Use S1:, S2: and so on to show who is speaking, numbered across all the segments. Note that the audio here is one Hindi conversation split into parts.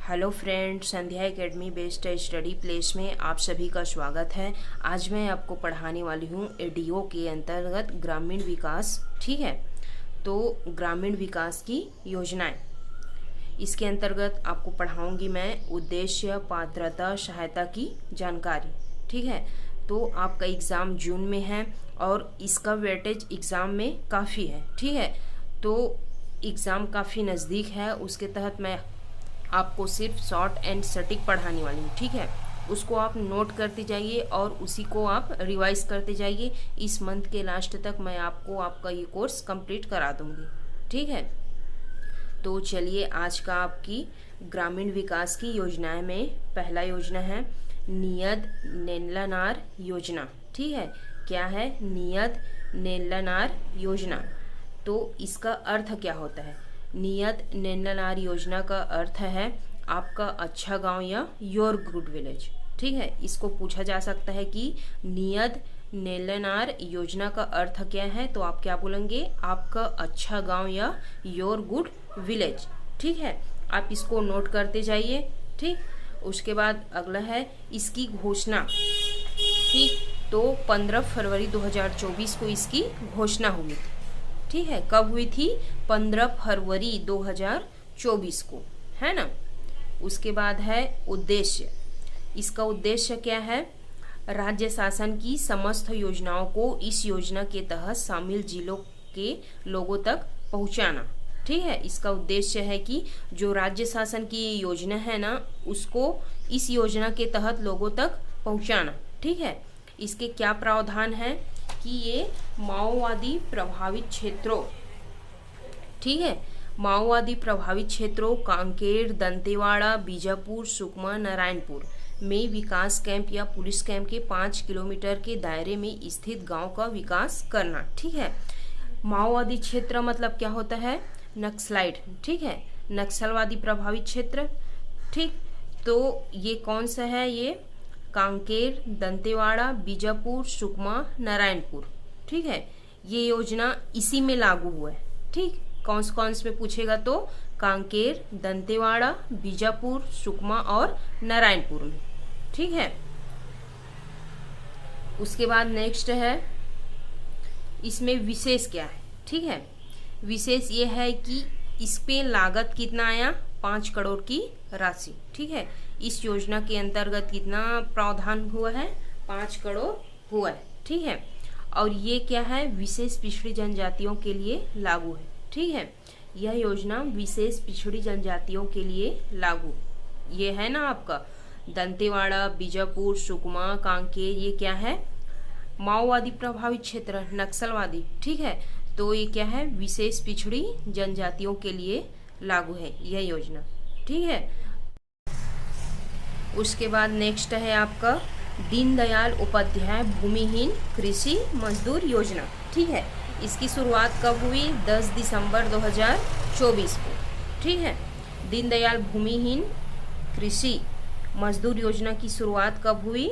S1: हेलो फ्रेंड्स, संध्या एकेडमी बेस्ड स्टडी प्लेस में आप सभी का स्वागत है। आज मैं आपको पढ़ाने वाली हूँ एडीओ के अंतर्गत ग्रामीण विकास। ठीक है, तो ग्रामीण विकास की योजनाएं, इसके अंतर्गत आपको पढ़ाऊंगी मैं उद्देश्य, पात्रता, सहायता की जानकारी। ठीक है, तो आपका एग्ज़ाम जून में है और इसका वेटेज एग्ज़ाम में काफ़ी है। ठीक है, तो एग्ज़ाम काफ़ी नज़दीक है, उसके तहत मैं आपको सिर्फ शॉर्ट एंड सटीक पढ़ाने वाली हूँ। ठीक है, उसको आप नोट करते जाइए और उसी को आप रिवाइज करते जाइए। इस मंथ के लास्ट तक मैं आपको आपका ये कोर्स कंप्लीट करा दूंगी। ठीक है, तो चलिए आज का आपकी ग्रामीण विकास की योजनाएं में पहला योजना है नियत नेल्लानार योजना। ठीक है, क्या है नियत नेल्लानार योजना? तो इसका अर्थ क्या होता है? नियत नेल्लानार योजना का अर्थ है आपका अच्छा गांव या योर गुड विलेज। ठीक है, इसको पूछा जा सकता है कि नियत नेल्लानार योजना का अर्थ क्या है, तो आप क्या बोलेंगे? आपका अच्छा गांव या योर गुड विलेज। ठीक है, आप इसको नोट करते जाइए। ठीक, उसके बाद अगला है इसकी घोषणा। ठीक, तो 15 फरवरी 2024 को इसकी घोषणा हुई थी। ठीक है, कब हुई थी? 15 फरवरी 2024 को, है ना। उसके बाद है उद्देश्य। इसका उद्देश्य क्या है? राज्य शासन की समस्त योजनाओं को इस योजना के तहत शामिल जिलों के लोगों तक पहुंचाना। ठीक है, इसका उद्देश्य है कि जो राज्य शासन की योजना है ना, उसको इस योजना के तहत लोगों तक पहुंचाना। ठीक है, इसके क्या प्रावधान है कि ये माओवादी प्रभावित क्षेत्रों, ठीक है, माओवादी प्रभावित क्षेत्रों कांकेर, दंतेवाड़ा, बीजापुर, सुकमा, नारायणपुर में विकास कैंप या पुलिस कैंप के 5 किलोमीटर के दायरे में स्थित गांव का विकास करना। ठीक है, माओवादी क्षेत्र मतलब क्या होता है? नक्सलाइट। ठीक है, नक्सलवादी प्रभावित क्षेत्र। ठीक, तो ये कौन सा है? ये कांकेर, दंतेवाड़ा, बीजापुर, सुकमा, नारायणपुर। ठीक है, ये योजना इसी में लागू हुआ है। ठीक, कौन से में पूछेगा तो कांकेर, दंतेवाड़ा, बीजापुर, सुकमा और नारायणपुर में। ठीक है, उसके बाद नेक्स्ट है इसमें विशेष क्या है? ठीक है, विशेष ये है कि इस पे लागत कितना आया? 5 करोड़ की राशि। ठीक है, इस योजना के अंतर्गत कितना प्रावधान हुआ है? 5 करोड़ हुआ है। ठीक है, और ये क्या है? विशेष पिछड़ी जनजातियों के लिए लागू है। ठीक है, यह योजना विशेष पिछड़ी जनजातियों के लिए लागू, ये है ना आपका दंतेवाड़ा, बीजापुर, सुकमा, कांकेर, ये क्या है? माओवादी प्रभावित क्षेत्र, नक्सलवादी। ठीक है, तो ये क्या है? विशेष पिछड़ी जनजातियों के लिए लागू है यह योजना। ठीक है, उसके बाद नेक्स्ट है आपका दीनदयाल उपाध्याय भूमिहीन कृषि मजदूर योजना। ठीक है, इसकी शुरुआत कब हुई? 10 दिसंबर 2024 को। ठीक है, दीनदयाल भूमिहीन कृषि मजदूर योजना की शुरुआत कब हुई?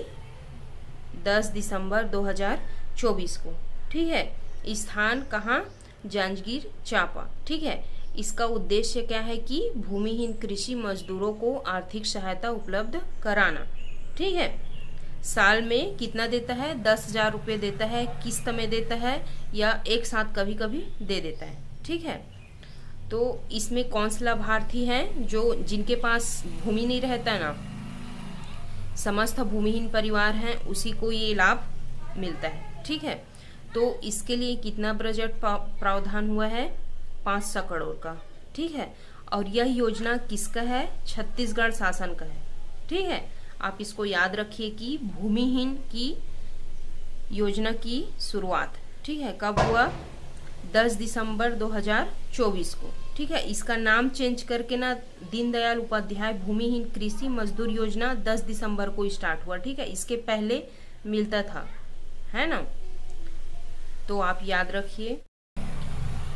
S1: 10 दिसंबर 2024 को। ठीक है, स्थान कहाँ? जांजगीर चांपा। ठीक है, इसका उद्देश्य क्या है कि भूमिहीन कृषि मजदूरों को आर्थिक सहायता उपलब्ध कराना। ठीक है, साल में कितना देता है? 10,000 रुपये देता है, किस्त में देता है या एक साथ कभी कभी दे देता है। ठीक है, तो इसमें कौन से लाभार्थी हैं? जो जिनके पास भूमि नहीं रहता ना, समस्त भूमिहीन परिवार हैं, उसी को ये लाभ मिलता है। ठीक है, तो इसके लिए कितना बजट प्रावधान हुआ है? 500 करोड़ का। ठीक है, और यह योजना किसका है? छत्तीसगढ़ शासन का है। ठीक है, आप इसको याद रखिए कि भूमिहीन की योजना की शुरुआत, ठीक है, कब हुआ? 10 दिसंबर 2024 को। ठीक है, इसका नाम चेंज करके ना दीनदयाल उपाध्याय भूमिहीन कृषि मजदूर योजना 10 दिसंबर को स्टार्ट हुआ। ठीक है, इसके पहले मिलता था, है ना, तो आप याद रखिए।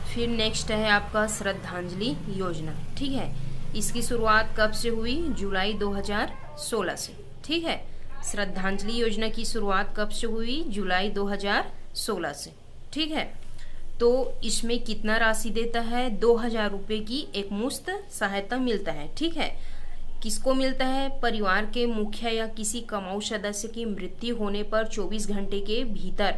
S1: फिर नेक्स्ट है आपका श्रद्धांजलि योजना। ठीक है, इसकी शुरुआत कब से हुई? जुलाई 2016 से। ठीक है, श्रद्धांजलि योजना की शुरुआत कब से हुई? जुलाई 2016 से। ठीक है, तो इसमें कितना राशि देता है? 2,000 रुपये की एक मुफ्त सहायता मिलता है। ठीक है, किसको मिलता है? परिवार के मुखिया या किसी कमाऊ सदस्य की मृत्यु होने पर 24 घंटे के भीतर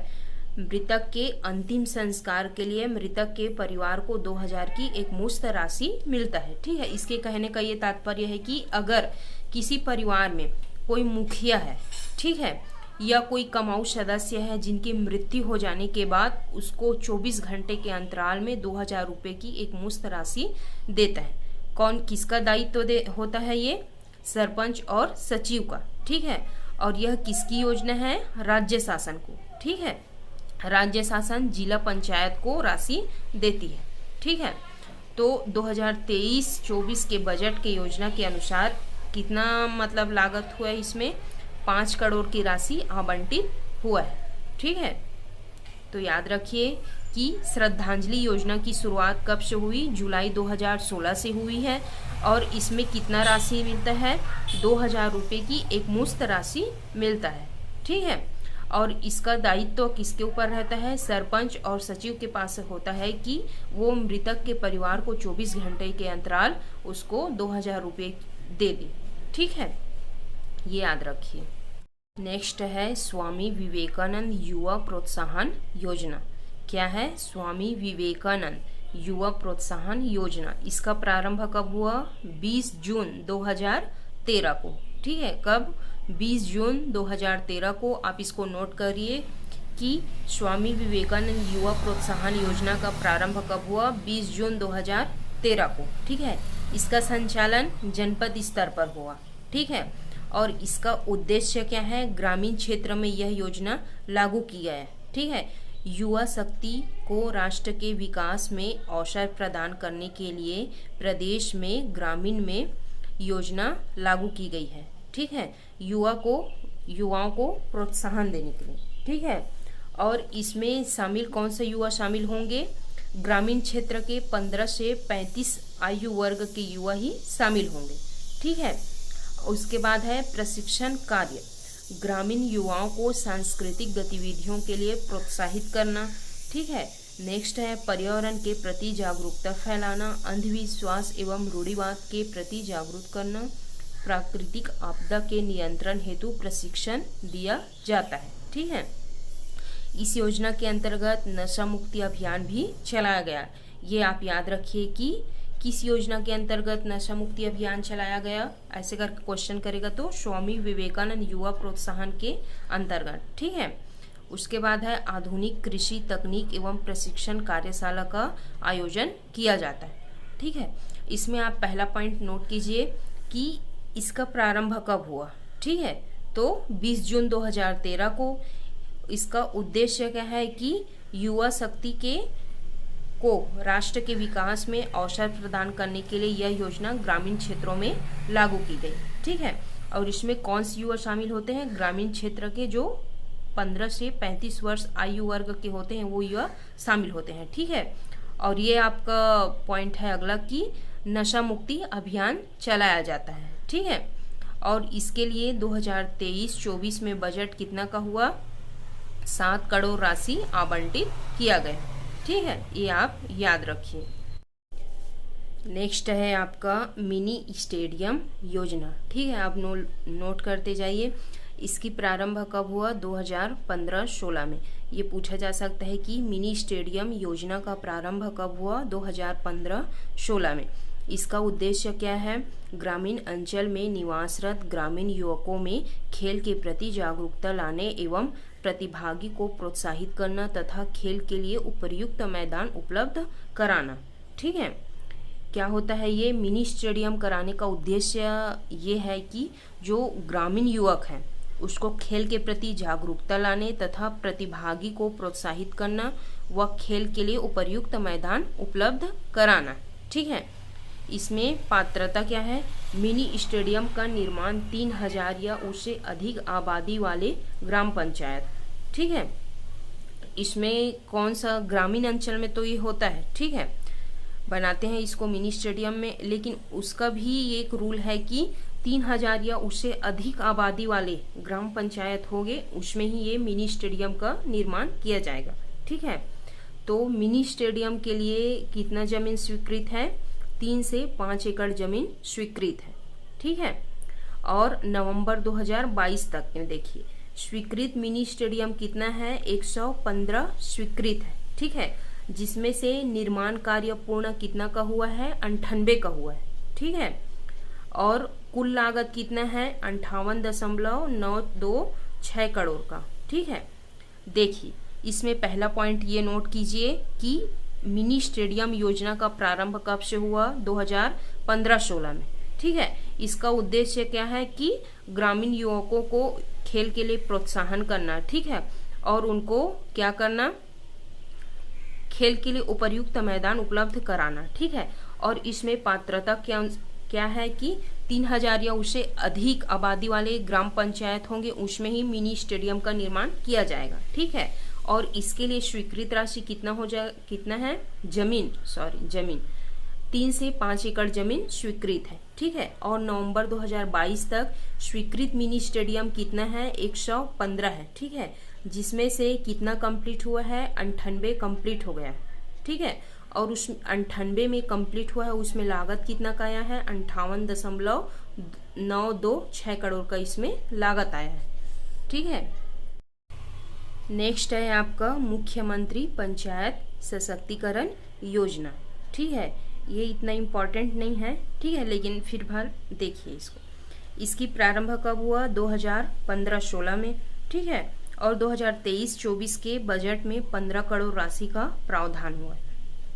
S1: मृतक के अंतिम संस्कार के लिए मृतक के परिवार को 2000 की एक मुश्त राशि मिलता है। ठीक है, इसके कहने का ये तात्पर्य है कि अगर किसी परिवार में कोई मुखिया है, ठीक है, या कोई कमाऊ सदस्य है जिनकी मृत्यु हो जाने के बाद उसको 24 घंटे के अंतराल में 2000 रुपये की एक मुश्त राशि देता है। कौन, किसका दायित्व होता है? ये सरपंच और सचिव का। ठीक है, और यह किसकी योजना है? राज्य शासन को। ठीक है, राज्य शासन जिला पंचायत को राशि देती है। ठीक है, तो 2023-24 के बजट के योजना के अनुसार कितना मतलब लागत हुआ है? इसमें 5 करोड़ की राशि आवंटित हुआ है। ठीक है, तो याद रखिए कि श्रद्धांजलि योजना की शुरुआत कब से हुई? जुलाई 2016 से हुई है और इसमें कितना राशि मिलता है? 2000 रुपये की एक मुश्त राशि मिलता है। ठीक है, और इसका दायित्व किसके ऊपर रहता है? सरपंच और सचिव के पास होता है कि वो मृतक के परिवार को 24 घंटे के अंतराल उसको 2000 रुपये दे दे। ठीक है, ये याद रखिए। नेक्स्ट है स्वामी विवेकानंद युवा प्रोत्साहन योजना। क्या है? स्वामी विवेकानंद युवा प्रोत्साहन योजना। इसका प्रारंभ कब हुआ? 20 जून 2013 को। ठीक है, कब? 20 जून 2013 को। आप इसको नोट करिए कि स्वामी विवेकानंद युवा प्रोत्साहन योजना का प्रारंभ कब हुआ? 20 जून 2013 को। ठीक है, इसका संचालन जनपद स्तर पर हुआ। ठीक है, और इसका उद्देश्य क्या है? ग्रामीण क्षेत्र में यह योजना लागू की गई है। ठीक है, युवा शक्ति को राष्ट्र के विकास में अवसर प्रदान करने के लिए प्रदेश में ग्रामीण में योजना लागू की गई है। ठीक है, युवाओं को प्रोत्साहन देने के लिए। ठीक है, और इसमें शामिल कौन से युवा शामिल होंगे? ग्रामीण क्षेत्र के 15 से 35 आयु वर्ग के युवा ही शामिल होंगे। ठीक है, उसके बाद है प्रशिक्षण कार्य। ग्रामीण युवाओं को सांस्कृतिक गतिविधियों के लिए प्रोत्साहित करना। ठीक है, नेक्स्ट है पर्यावरण के प्रति जागरूकता फैलाना, अंधविश्वास एवं रूढ़िवाद के प्रति जागरूक करना, प्राकृतिक आपदा के नियंत्रण हेतु प्रशिक्षण दिया जाता है। ठीक है, इस योजना के अंतर्गत नशा मुक्ति अभियान भी चलाया गया। ये आप याद रखिए कि किस योजना के अंतर्गत नशा मुक्ति अभियान चलाया गया। ऐसे करके क्वेश्चन करेगा तो स्वामी विवेकानंद युवा प्रोत्साहन के अंतर्गत। ठीक है, उसके बाद है आधुनिक कृषि तकनीक एवं प्रशिक्षण कार्यशाला का आयोजन किया जाता है। ठीक है, इसमें आप पहला पॉइंट नोट कीजिए कि इसका प्रारंभ कब हुआ। ठीक है, तो 20 जून 2013 को। इसका उद्देश्य क्या है कि युवा शक्ति को राष्ट्र के विकास में अवसर प्रदान करने के लिए यह योजना ग्रामीण क्षेत्रों में लागू की गई। ठीक है, और इसमें कौन से युवा शामिल होते हैं? ग्रामीण क्षेत्र के जो 15 से 35 वर्ष आयु वर्ग के होते हैं वो युवा शामिल होते हैं। ठीक है, और ये आपका पॉइंट है अगला कि नशा मुक्ति अभियान चलाया जाता है। ठीक है, और इसके लिए 2023-24 में बजट कितना का हुआ? 7 करोड़ राशि आवंटित किया गया। ठीक है, ये आप याद रखिए। नेक्स्ट है आपका मिनी स्टेडियम योजना। ठीक है, आप नोट करते जाइए। इसकी प्रारंभ कब हुआ? 2015-16 में। ये पूछा जा सकता है कि मिनी स्टेडियम योजना का प्रारंभ कब हुआ? 2015-16 में। इसका उद्देश्य क्या है? ग्रामीण अंचल में निवासरत ग्रामीण युवकों में खेल के प्रति जागरूकता लाने एवं प्रतिभागी को प्रोत्साहित करना तथा खेल के लिए उपयुक्त मैदान उपलब्ध कराना। ठीक है, क्या होता है ये मिनी स्टेडियम कराने का उद्देश्य? ये है कि जो ग्रामीण युवक हैं उसको खेल के प्रति जागरूकता लाने तथा प्रतिभागी को प्रोत्साहित करना व खेल के लिए उपयुक्त मैदान उपलब्ध कराना। ठीक है, इसमें पात्रता क्या है? मिनी स्टेडियम का निर्माण 3000 या उससे अधिक आबादी वाले ग्राम पंचायत। ठीक है, इसमें कौन सा ग्रामीण अंचल में तो ये होता है। ठीक है, बनाते हैं इसको मिनी स्टेडियम में, लेकिन उसका भी एक रूल है कि 3000 या उससे अधिक आबादी वाले ग्राम पंचायत होंगे उसमें ही ये मिनी स्टेडियम का निर्माण किया जाएगा। ठीक है, तो मिनी स्टेडियम के लिए कितना जमीन स्वीकृत है? 3 से 5 एकड़ जमीन स्वीकृत है। ठीक है। और नवंबर 2022 तक में देखिए स्वीकृत मिनी स्टेडियम कितना है, 115 स्वीकृत है, ठीक है, जिसमें से निर्माण कार्य पूर्ण कितना का हुआ है, 98 का हुआ है, ठीक है। और कुल लागत कितना है, 58.926 करोड़ का, ठीक है। देखिए इसमें पहला पॉइंट ये नोट कीजिए कि मिनी स्टेडियम योजना का प्रारंभ कब से हुआ, 2015-16 में, ठीक है। इसका उद्देश्य क्या है कि ग्रामीण युवकों को खेल के लिए प्रोत्साहन करना, ठीक है, और उनको क्या करना, खेल के लिए उपयुक्त मैदान उपलब्ध कराना, ठीक है। और इसमें पात्रता क्या है कि 3000 या उससे अधिक आबादी वाले ग्राम पंचायत होंगे, उसमें ही मिनी स्टेडियम का निर्माण किया जाएगा, ठीक है। और इसके लिए स्वीकृत राशि कितना है, जमीन 3 से 5 एकड़ जमीन स्वीकृत है, ठीक है। और नवंबर 2022 तक स्वीकृत मिनी स्टेडियम कितना है, 115 है, ठीक है, जिसमें से कितना कंप्लीट हुआ है, 98 कंप्लीट हो गया, ठीक है। और उस 98 में कंप्लीट हुआ है, उसमें लागत कितना का आया है, 58.926 करोड़ का इसमें लागत आया है, ठीक है। नेक्स्ट है आपका मुख्यमंत्री पंचायत सशक्तिकरण योजना, ठीक है। ये इतना इम्पोर्टेंट नहीं है, ठीक है, लेकिन फिर भर देखिए इसको। इसकी प्रारंभ कब हुआ, 2015-16 में, ठीक है। और 2023-24 के बजट में 15 करोड़ राशि का प्रावधान हुआ,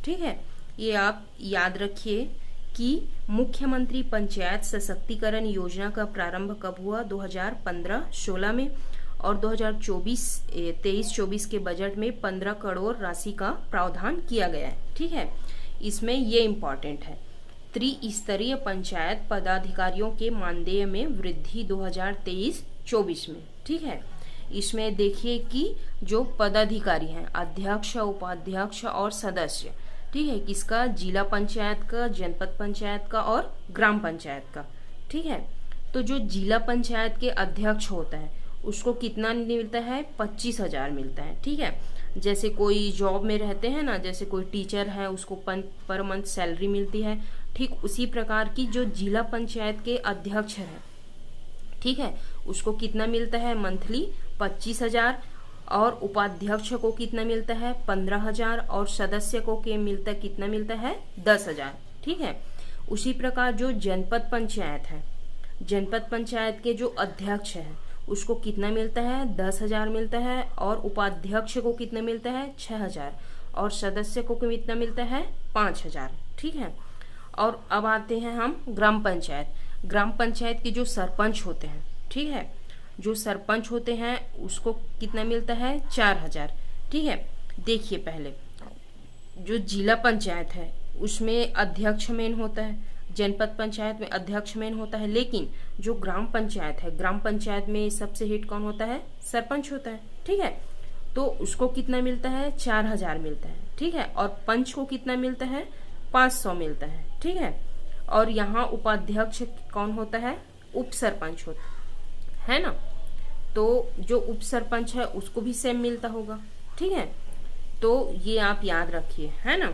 S1: ठीक है। ये आप याद रखिए कि मुख्यमंत्री पंचायत सशक्तिकरण योजना का प्रारंभ कब हुआ, 2015-16 में, और 2023-24 के बजट में 15 करोड़ राशि का प्रावधान किया गया है, ठीक है। इसमें ये इम्पोर्टेंट है, त्रिस्तरीय पंचायत पदाधिकारियों के मानदेय में वृद्धि 2023-24 में, ठीक है। इसमें देखिए कि जो पदाधिकारी हैं, अध्यक्ष, उपाध्यक्ष और सदस्य, ठीक है, किसका, जिला पंचायत का, जनपद पंचायत का और ग्राम पंचायत का, ठीक है। तो जो जिला पंचायत के अध्यक्ष होता है उसको कितना मिलता है, 25,000 मिलता है, ठीक है। जैसे कोई जॉब में रहते हैं ना, जैसे कोई टीचर है उसको पर मंथ सैलरी मिलती है, ठीक उसी प्रकार की जो जिला पंचायत के अध्यक्ष है, ठीक है, उसको कितना मिलता है, मंथली 25,000, और उपाध्यक्ष को कितना मिलता है, 15,000, और सदस्य को कितना मिलता है, 10,000, ठीक है। उसी प्रकार जो जनपद पंचायत है, जनपद पंचायत के जो अध्यक्ष है उसको कितना मिलता है, 10,000 मिलता है, और उपाध्यक्ष को कितना मिलता है, 6,000, और सदस्य को कितना मिलता है, 5,000, ठीक है। और अब आते हैं हम ग्राम पंचायत। ग्राम पंचायत के जो सरपंच होते हैं, ठीक है, जो सरपंच होते हैं उसको कितना मिलता है, 4,000, ठीक है। देखिए पहले जो जिला पंचायत है उसमें अध्यक्ष मेन होता है, जनपद पंचायत में अध्यक्ष मेन होता है, लेकिन जो ग्राम पंचायत है, ग्राम पंचायत में सबसे हेड कौन होता है, सरपंच होता है, ठीक है। तो उसको कितना मिलता है, 4,000 मिलता है, ठीक है। और पंच को कितना मिलता है, 500 मिलता है, ठीक है। और यहाँ उपाध्यक्ष कौन होता है, उप सरपंच होता है ना। तो जो उप सरपंच है उसको भी सेम मिलता होगा, ठीक है। तो ये आप याद रखिए, है ना।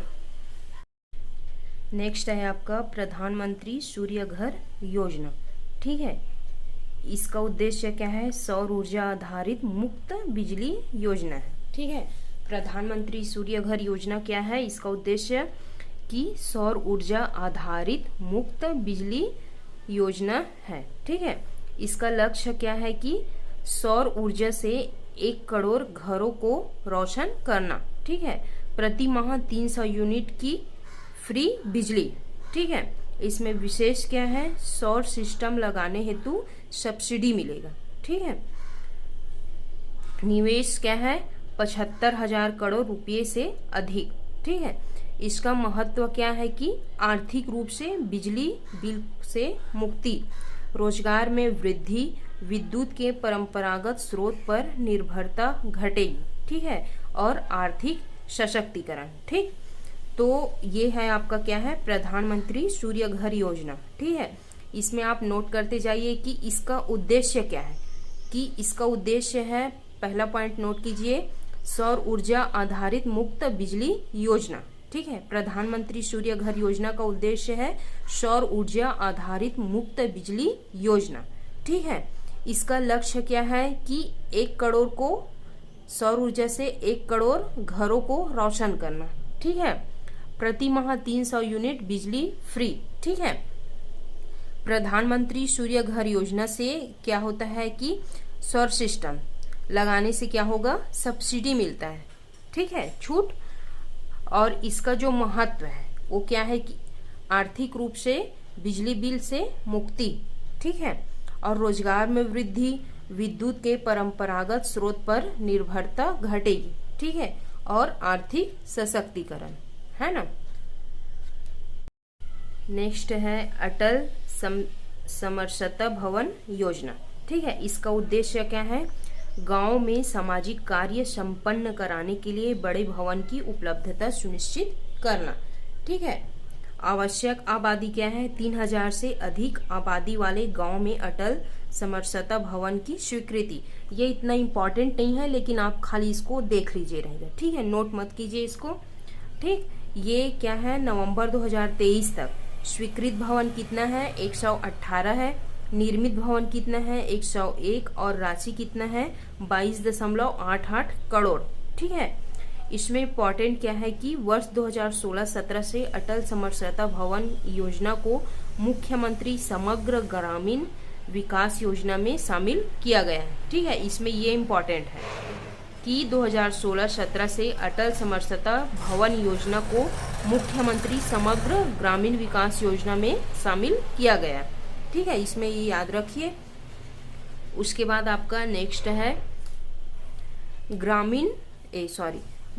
S1: नेक्स्ट है आपका प्रधानमंत्री सूर्य घर योजना, ठीक है। इसका उद्देश्य क्या है, सौर ऊर्जा आधारित मुक्त बिजली योजना है, ठीक है। प्रधानमंत्री सूर्य घर योजना क्या है, इसका उद्देश्य कि सौर ऊर्जा आधारित मुक्त बिजली योजना है, ठीक है। इसका लक्ष्य क्या है कि सौर ऊर्जा से 1 करोड़ घरों को रोशन करना, ठीक है। प्रति माह 300 यूनिट की फ्री बिजली, ठीक है। इसमें विशेष क्या है, सौर सिस्टम लगाने हेतु सब्सिडी मिलेगा, ठीक है। निवेश क्या है, 75,000 करोड़ रुपए से अधिक, ठीक है। इसका महत्व क्या है कि आर्थिक रूप से बिजली बिल से मुक्ति, रोजगार में वृद्धि, विद्युत के परंपरागत स्रोत पर निर्भरता घटेगी, ठीक है, और आर्थिक सशक्तिकरण, ठीक। तो ये है आपका क्या है, प्रधानमंत्री सूर्य घर योजना, ठीक है। इसमें आप नोट करते जाइए कि इसका उद्देश्य क्या है, कि इसका उद्देश्य है, पहला पॉइंट नोट कीजिए, सौर ऊर्जा आधारित मुक्त बिजली योजना, ठीक है। प्रधानमंत्री सूर्य घर योजना का उद्देश्य है सौर ऊर्जा आधारित मुक्त बिजली योजना, ठीक है। इसका लक्ष्य क्या है कि 1 करोड़ को सौर ऊर्जा से 1 करोड़ घरों को रोशन करना, ठीक है। प्रति माह 300 यूनिट बिजली फ्री, ठीक है। प्रधानमंत्री सूर्य घर योजना से क्या होता है कि सौर सिस्टम लगाने से क्या होगा, सब्सिडी मिलता है, ठीक है, छूट। और इसका जो महत्व है वो क्या है कि आर्थिक रूप से बिजली बिल से मुक्ति, ठीक है, और रोजगार में वृद्धि, विद्युत के परंपरागत स्रोत पर निर्भरता घटेगी, ठीक है, और आर्थिक सशक्तिकरण, है ना। नेक्स्ट है अटल समरसता भवन योजना, ठीक है। इसका उद्देश्य क्या है, गांव में सामाजिक कार्य संपन्न कराने के लिए बड़े भवन की उपलब्धता सुनिश्चित करना, ठीक है। आवश्यक आबादी क्या है, 3000 से अधिक आबादी वाले गांव में अटल समरसता भवन की स्वीकृति। ये इतना इम्पोर्टेंट नहीं है, लेकिन आप खाली इसको देख लीजिए रहेगा, ठीक है, नोट मत कीजिए इसको, ठीक। ये क्या है, नवंबर 2023 तक स्वीकृत भवन कितना है, 118 है। निर्मित भवन कितना है, 101, और राशि कितना है, 22.88 करोड़, ठीक है। इसमें इम्पोर्टेंट क्या है कि वर्ष 2016-17 से अटल समरसता भवन योजना को मुख्यमंत्री समग्र ग्रामीण विकास योजना में शामिल किया गया है, ठीक है। इसमें ये इम्पोर्टेंट है कि 2016-17 से अटल समरसता भवन योजना को मुख्यमंत्री समग्र ग्रामीण विकास योजना में शामिल किया गया, ठीक है। इसमें ये याद रखिए। उसके बाद आपका नेक्स्ट है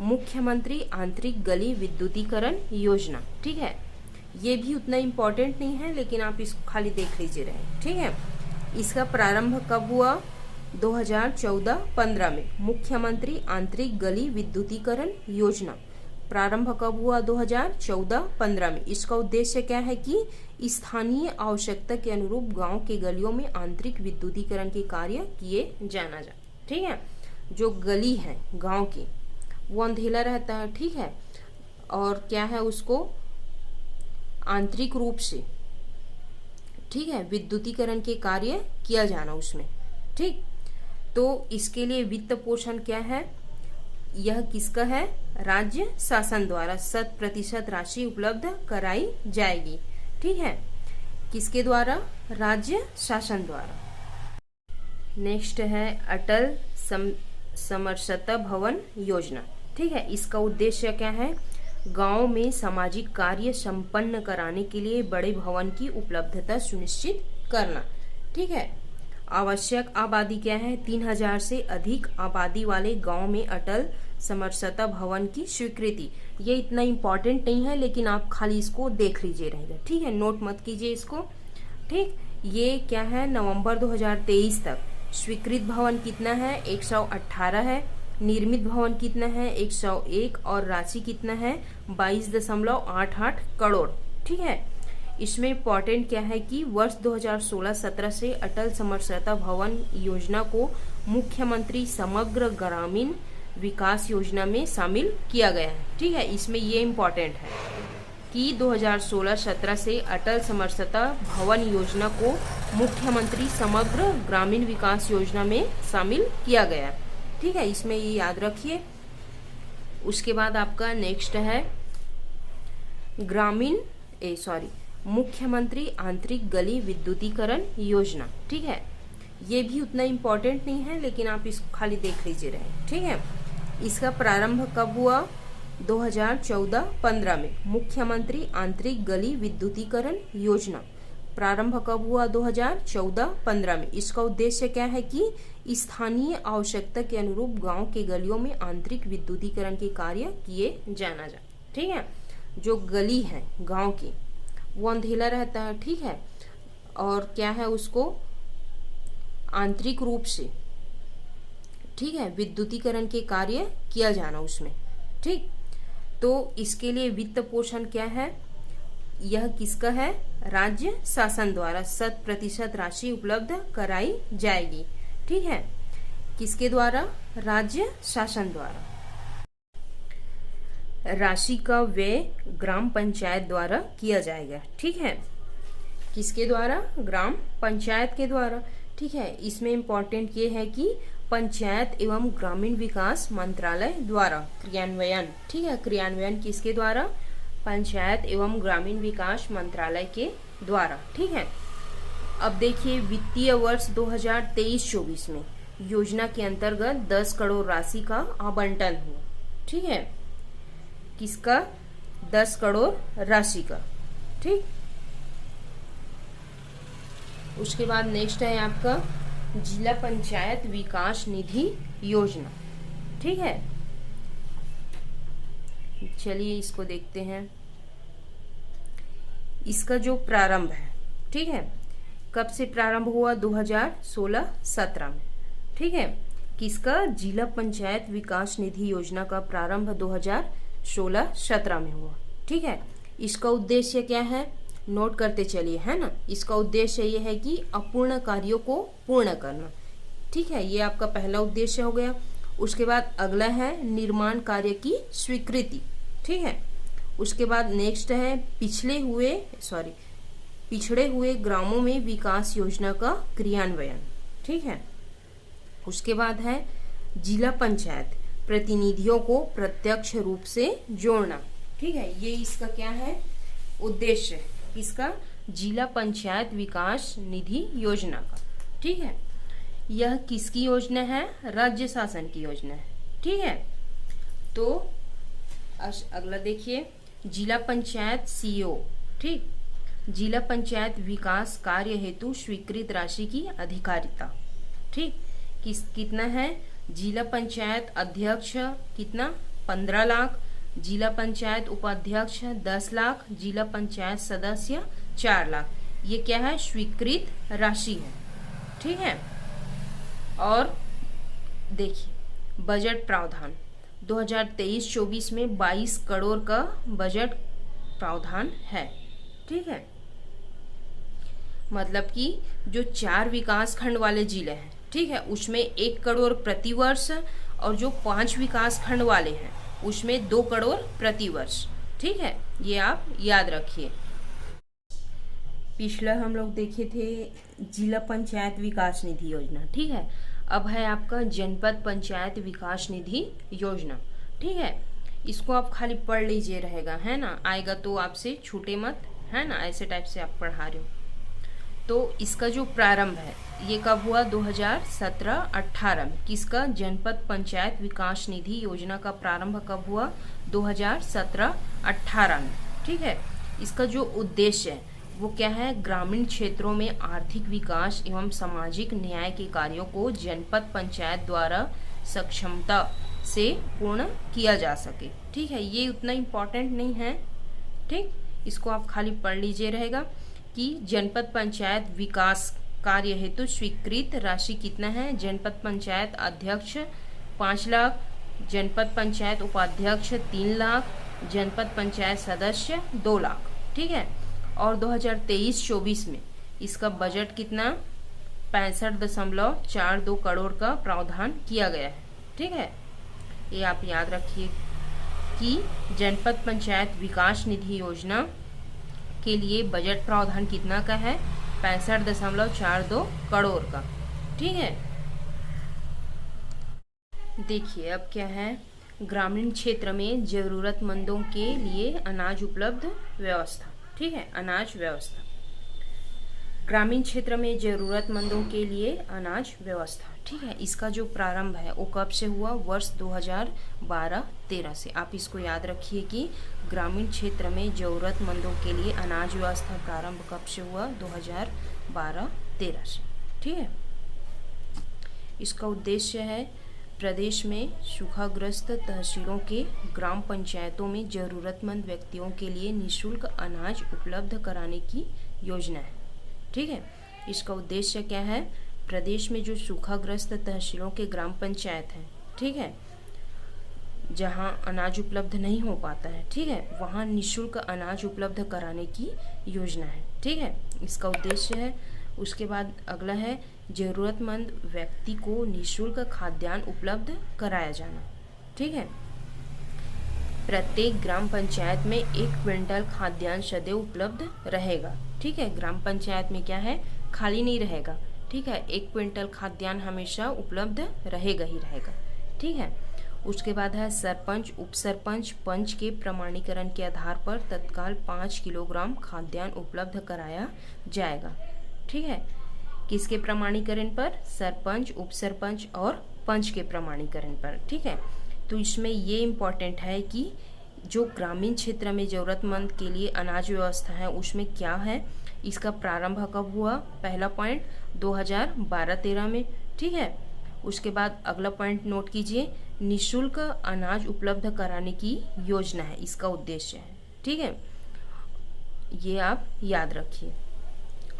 S1: मुख्यमंत्री आंतरिक गली विद्युतीकरण योजना, ठीक है। ये भी उतना इम्पोर्टेंट नहीं है, लेकिन आप इसको खाली देख लीजिए रहे, ठीक है। इसका प्रारंभ कब हुआ, 2014-15 में मुख्यमंत्री आंतरिक गली विद्युतीकरण योजना प्रारंभ कब हुआ, 2014-15 में। इसका उद्देश्य क्या है कि स्थानीय आवश्यकता के अनुरूप गांव के गलियों में आंतरिक विद्युतीकरण के कार्य किए जाना जा, ठीक है। जो गली है गांव की वो अंधेला रहता है, ठीक है, और क्या है उसको आंतरिक रूप से, ठीक है, विद्युतीकरण के कार्य किया जाना उसमें, ठीक। तो इसके लिए वित्त पोषण क्या है, यह किसका है, राज्य शासन द्वारा 100% राशि उपलब्ध कराई जाएगी, ठीक है। किसके द्वारा, राज्य शासन द्वारा। नेक्स्ट है अटल समरसता भवन योजना, ठीक है। इसका उद्देश्य क्या है, गांव में सामाजिक कार्य संपन्न कराने के लिए बड़े भवन की उपलब्धता सुनिश्चित करना, ठीक है। आवश्यक आबादी क्या है, 3000 से अधिक आबादी वाले गांव में अटल समरसता भवन की स्वीकृति। ये इतना इम्पोर्टेंट नहीं है, लेकिन आप खाली इसको देख लीजिए रहेगा, ठीक है, नोट मत कीजिए इसको, ठीक। ये क्या है, नवंबर 2023 तक स्वीकृत भवन कितना है, 118 है। निर्मित भवन कितना है, 101, और राशि कितना है, 22.88 करोड़, ठीक है। इसमें इम्पोर्टेंट क्या है कि वर्ष 2016-17 से अटल समरसता भवन योजना को मुख्यमंत्री समग्र ग्रामीण विकास योजना में शामिल किया गया है, ठीक है। इसमें ये इम्पोर्टेंट है कि 2016-17 से अटल समरसता भवन योजना को मुख्यमंत्री समग्र ग्रामीण विकास योजना में शामिल किया गया, ठीक है। इसमें ये याद रखिए। उसके बाद आपका नेक्स्ट है मुख्यमंत्री आंतरिक गली विद्युतीकरण योजना, ठीक है। ये भी उतना इम्पोर्टेंट नहीं है, लेकिन आप इसको खाली देख लीजिए रहे, ठीक है। इसका प्रारंभ कब हुआ, 2014-15 में मुख्यमंत्री आंतरिक गली विद्युतीकरण योजना प्रारंभ कब हुआ, 2014-15 में। इसका उद्देश्य क्या है कि स्थानीय आवश्यकता के अनुरूप गांव के गलियों में आंतरिक विद्युतीकरण के कार्य किए जाना जा, ठीक है। जो गली है गांव की वो अंधेला रहता है, ठीक है, और क्या है उसको आंतरिक रूप से, ठीक है, विद्युतीकरण के कार्य किया जाना उसमें, ठीक। तो इसके लिए वित्त पोषण क्या है, यह किसका है, राज्य शासन द्वारा 100% राशि उपलब्ध कराई जाएगी, ठीक है। किसके द्वारा, राज्य शासन द्वारा। राशि का व्यय ग्राम पंचायत द्वारा किया जाएगा। ठीक है, किसके द्वारा? ग्राम पंचायत के द्वारा। ठीक है, इसमें इम्पोर्टेंट ये है कि पंचायत एवं ग्रामीण विकास मंत्रालय द्वारा क्रियान्वयन। ठीक है, क्रियान्वयन किसके द्वारा? पंचायत एवं ग्रामीण विकास मंत्रालय के द्वारा। ठीक है, अब देखिए वित्तीय वर्ष 2023-24 में योजना के अंतर्गत 10 करोड़ राशि का आवंटन हुआ। ठीक है, किसका? 10 करोड़ राशि का। ठीक, उसके बाद नेक्स्ट है आपका जिला पंचायत विकास निधि योजना। ठीक है, चलिए इसको देखते हैं। इसका जो प्रारंभ है, ठीक है, कब से प्रारंभ हुआ? 2016-17 में। ठीक है, किसका? जिला पंचायत विकास निधि योजना का प्रारंभ 2016-17 में हुआ। ठीक है, इसका उद्देश्य क्या है? नोट करते चलिए, है ना। इसका उद्देश्य ये है कि अपूर्ण कार्यों को पूर्ण करना। ठीक है, ये आपका पहला उद्देश्य हो गया। उसके बाद अगला है निर्माण कार्य की स्वीकृति। ठीक है, उसके बाद नेक्स्ट है पिछड़े हुए ग्रामों में विकास योजना का क्रियान्वयन। ठीक है, उसके बाद है जिला पंचायत प्रतिनिधियों को प्रत्यक्ष रूप से जोड़ना। ठीक है, ये इसका क्या है? उद्देश्य है। इसका जिला पंचायत विकास निधि योजना का। ठीक है, यह किसकी योजना है? राज्य शासन की योजना है। ठीक है, तो अगला देखिए जिला पंचायत सीओ। ठीक, जिला पंचायत विकास कार्य हेतु स्वीकृत राशि की अधिकारिता। ठीक, कितना है? जिला पंचायत अध्यक्ष कितना? 15 लाख, जिला पंचायत उपाध्यक्ष 10 लाख, जिला पंचायत सदस्य 4 लाख। ये क्या है? स्वीकृत राशि है। ठीक है, और देखिए बजट प्रावधान 2023-24 में 22 करोड़ का बजट प्रावधान है। ठीक है, मतलब कि जो 4 विकास खंड वाले जिले हैं, ठीक है, उसमें 1 करोड़ प्रति वर्ष, और जो 5 विकास खंड वाले हैं उसमें 2 करोड़ प्रति वर्ष। ठीक है, ये आप याद रखिए। पिछला हम लोग देखे थे जिला पंचायत विकास निधि योजना। ठीक है, अब है आपका जनपद पंचायत विकास निधि योजना। ठीक है, इसको आप खाली पढ़ लीजिए रहेगा, है ना। आएगा तो आपसे छूटे मत, है ना, ऐसे टाइप से आप पढ़ा रहे हो। तो इसका जो प्रारंभ है ये कब हुआ? 2017-18 में। किसका? जनपद पंचायत विकास निधि योजना का प्रारंभ कब हुआ? 2017-18 में। ठीक है, इसका जो उद्देश्य है वो क्या है? ग्रामीण क्षेत्रों में आर्थिक विकास एवं सामाजिक न्याय के कार्यों को जनपद पंचायत द्वारा सक्षमता से पूर्ण किया जा सके। ठीक है, ये उतना इम्पोर्टेंट नहीं है। ठीक, इसको आप खाली पढ़ लीजिए रहेगा कि जनपद पंचायत विकास कार्य हेतु स्वीकृत राशि कितना है? जनपद पंचायत अध्यक्ष 5 लाख, जनपद पंचायत उपाध्यक्ष 3 लाख, जनपद पंचायत सदस्य 2 लाख। ठीक है, और 2023-24 में इसका बजट कितना? 65.42 करोड़ का प्रावधान किया गया है। ठीक है, ये आप याद रखिए कि जनपद पंचायत विकास निधि योजना के लिए बजट प्रावधान कितना का है? 65.42 करोड़ का। ठीक है, देखिए अब क्या है? ग्रामीण क्षेत्र में जरूरतमंदों के लिए अनाज उपलब्ध व्यवस्था। ठीक है, अनाज व्यवस्था, ग्रामीण क्षेत्र में जरूरतमंदों के लिए अनाज व्यवस्था। ठीक है, इसका जो प्रारंभ है वो कब से हुआ? वर्ष 2012-13 से। आप इसको याद रखिए कि ग्रामीण क्षेत्र में जरूरतमंदों के लिए अनाज व्यवस्था प्रारंभ कब से हुआ? 2012-13 से। ठीक है, इसका उद्देश्य है प्रदेश में सूखाग्रस्त तहसीलों के ग्राम पंचायतों में जरूरतमंद व्यक्तियों के लिए निःशुल्क अनाज उपलब्ध कराने की योजना है। ठीक है, इसका उद्देश्य क्या है? प्रदेश में जो सूखाग्रस्त तहसीलों के ग्राम पंचायत हैं, ठीक है, जहां अनाज उपलब्ध नहीं हो पाता है, ठीक है, वहां निःशुल्क अनाज उपलब्ध कराने की योजना है। ठीक है, इसका उद्देश्य है। उसके बाद अगला है जरूरतमंद व्यक्ति को निःशुल्क खाद्यान्न उपलब्ध कराया जाना। ठीक है, प्रत्येक ग्राम पंचायत में 1 क्विंटल खाद्यान्न सदैव उपलब्ध रहेगा। ठीक है, ग्राम पंचायत में क्या है, खाली नहीं रहेगा। ठीक है, 1 क्विंटल खाद्यान्न हमेशा उपलब्ध रहेगा ही रहेगा। ठीक है, उसके बाद है सरपंच, उप सरपंच, पंच के प्रमाणीकरण के आधार पर तत्काल 5 किलोग्राम खाद्यान्न उपलब्ध कराया जाएगा। ठीक है, किसके प्रमाणीकरण पर, सरपंच, उप सरपंच और पंच के प्रमाणीकरण पर। ठीक है, तो इसमें ये इम्पॉर्टेंट है कि जो ग्रामीण क्षेत्र में ज़रूरतमंद के लिए अनाज व्यवस्था है उसमें क्या है, इसका प्रारंभ कब हुआ, पहला पॉइंट 2012-13 में। ठीक है, उसके बाद अगला पॉइंट नोट कीजिए, निःशुल्क अनाज उपलब्ध कराने की योजना है, इसका उद्देश्य है। ठीक है, ये आप याद रखिए।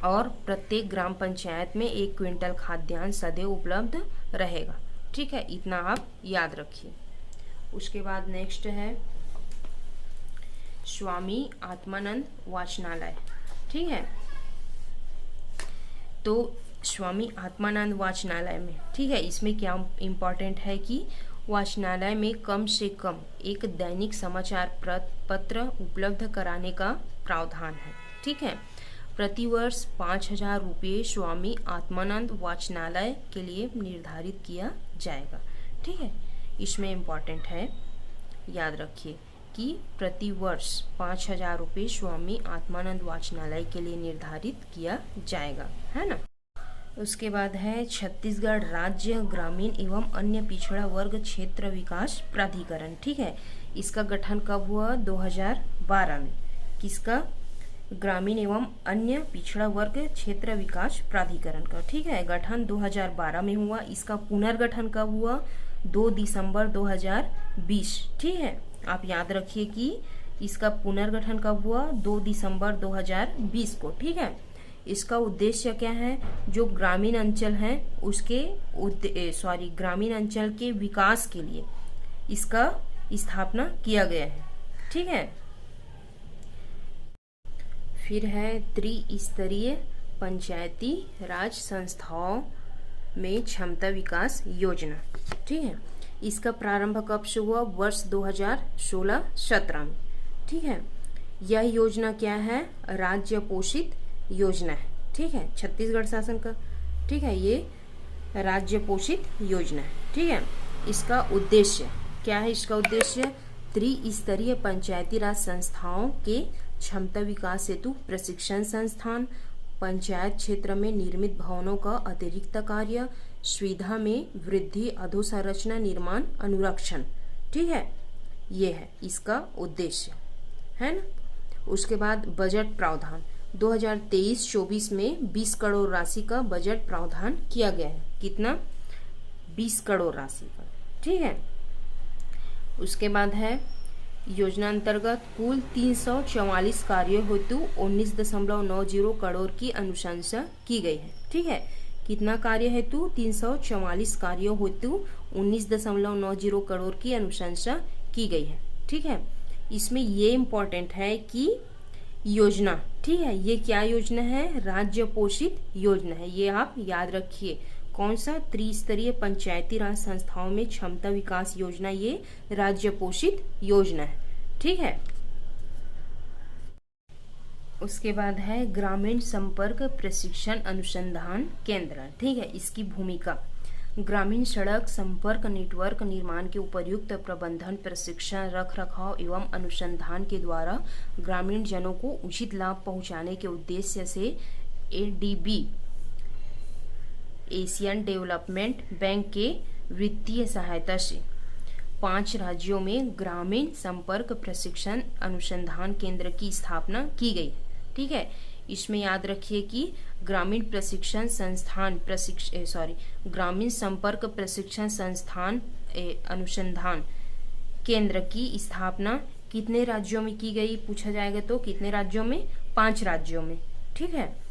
S1: और प्रत्येक ग्राम पंचायत में 1 क्विंटल खाद्यान्न सदैव उपलब्ध रहेगा। ठीक है, इतना आप याद रखिए। उसके बाद नेक्स्ट है स्वामी आत्मानंद वाचनालय। ठीक है, तो स्वामी आत्मानंद वाचनालय में, ठीक है, इसमें क्या इम्पोर्टेंट है कि वाचनालय में कम से कम एक दैनिक समाचार पत्र उपलब्ध कराने का प्रावधान है। ठीक है, प्रतिवर्ष 5,000 रुपये स्वामी आत्मानंद वाचनालय के लिए निर्धारित किया जाएगा। ठीक है, इसमें इम्पॉर्टेंट है, याद रखिए कि प्रतिवर्ष 5,000 रुपये स्वामी आत्मानंद वाचनालय के लिए निर्धारित किया जाएगा, है ना। उसके बाद है छत्तीसगढ़ राज्य ग्रामीण एवं अन्य पिछड़ा वर्ग क्षेत्र विकास प्राधिकरण। ठीक है, इसका गठन कब हुआ, 2012 में। किसका, ग्रामीण एवं अन्य पिछड़ा वर्ग क्षेत्र विकास प्राधिकरण का। ठीक है, गठन 2012 में हुआ। इसका पुनर्गठन कब हुआ, 2 दिसंबर 2020। ठीक है, आप याद रखिए कि इसका पुनर्गठन कब हुआ, 2 दिसंबर 2020 को। ठीक है, इसका उद्देश्य क्या है, जो ग्रामीण अंचल है उसके ग्रामीण अंचल के विकास के लिए इसका स्थापना किया गया है। ठीक है, फिर है त्रिस्तरीय पंचायती राज संस्थाओं में क्षमता विकास योजना। ठीक है, इसका प्रारंभ कब से हुआ, वर्ष 2016-17 में। ठीक है, यह योजना क्या है, राज्य पोषित योजना है। ठीक है, छत्तीसगढ़ शासन का। ठीक है, ये राज्य पोषित योजना है। ठीक है, इसका उद्देश्य क्या है, इसका उद्देश्य त्रिस्तरीय पंचायती राज संस्थाओं के क्षमता विकास हेतु प्रशिक्षण संस्थान, पंचायत क्षेत्र में निर्मित भवनों का अतिरिक्त कार्य, सुविधा में वृद्धि, अधोसंरचना निर्माण, अनुरक्षण। ठीक है, ये है इसका उद्देश्य, है ना। उसके बाद बजट प्रावधान, 2023-24 में 20 करोड़ राशि का बजट प्रावधान किया गया है। कितना, 20 करोड़ राशि का। ठीक है, उसके बाद है योजना अंतर्गत कुल 344 कार्यों हेतु 19.90 करोड़ की अनुशंसा की गई है। ठीक है, कितना कार्य हेतु, 344 कार्यों हेतु 19.90 करोड़ की अनुशंसा की गई है। ठीक है, इसमें ये इम्पोर्टेंट है कि योजना, ठीक है, ये क्या योजना है, राज्य पोषित योजना है। ये आप याद रखिए, कौन सा, त्रिस्तरीय पंचायती राज संस्थाओं में क्षमता विकास योजना, ये राज्य पोषित योजना है। ठीक है, उसके बाद है ग्रामीण संपर्क प्रशिक्षण अनुसंधान केंद्र। ठीक है, इसकी भूमिका, ग्रामीण सड़क संपर्क नेटवर्क निर्माण के उपर्युक्त प्रबंधन, प्रशिक्षण, रख रखाव एवं अनुसंधान के द्वारा ग्रामीण जनों को उचित लाभ पहुंचाने के उद्देश्य से ADB, एशियन डेवलपमेंट बैंक के वित्तीय सहायता से 5 राज्यों में ग्रामीण संपर्क प्रशिक्षण अनुसंधान केंद्र की स्थापना की गई। ठीक है, इसमें याद रखिए कि ग्रामीण प्रशिक्षण संस्थान ग्रामीण संपर्क प्रशिक्षण संस्थान अनुसंधान केंद्र की स्थापना कितने राज्यों में की गई, पूछा जाएगा तो कितने राज्यों में, 5 राज्यों में। ठीक है,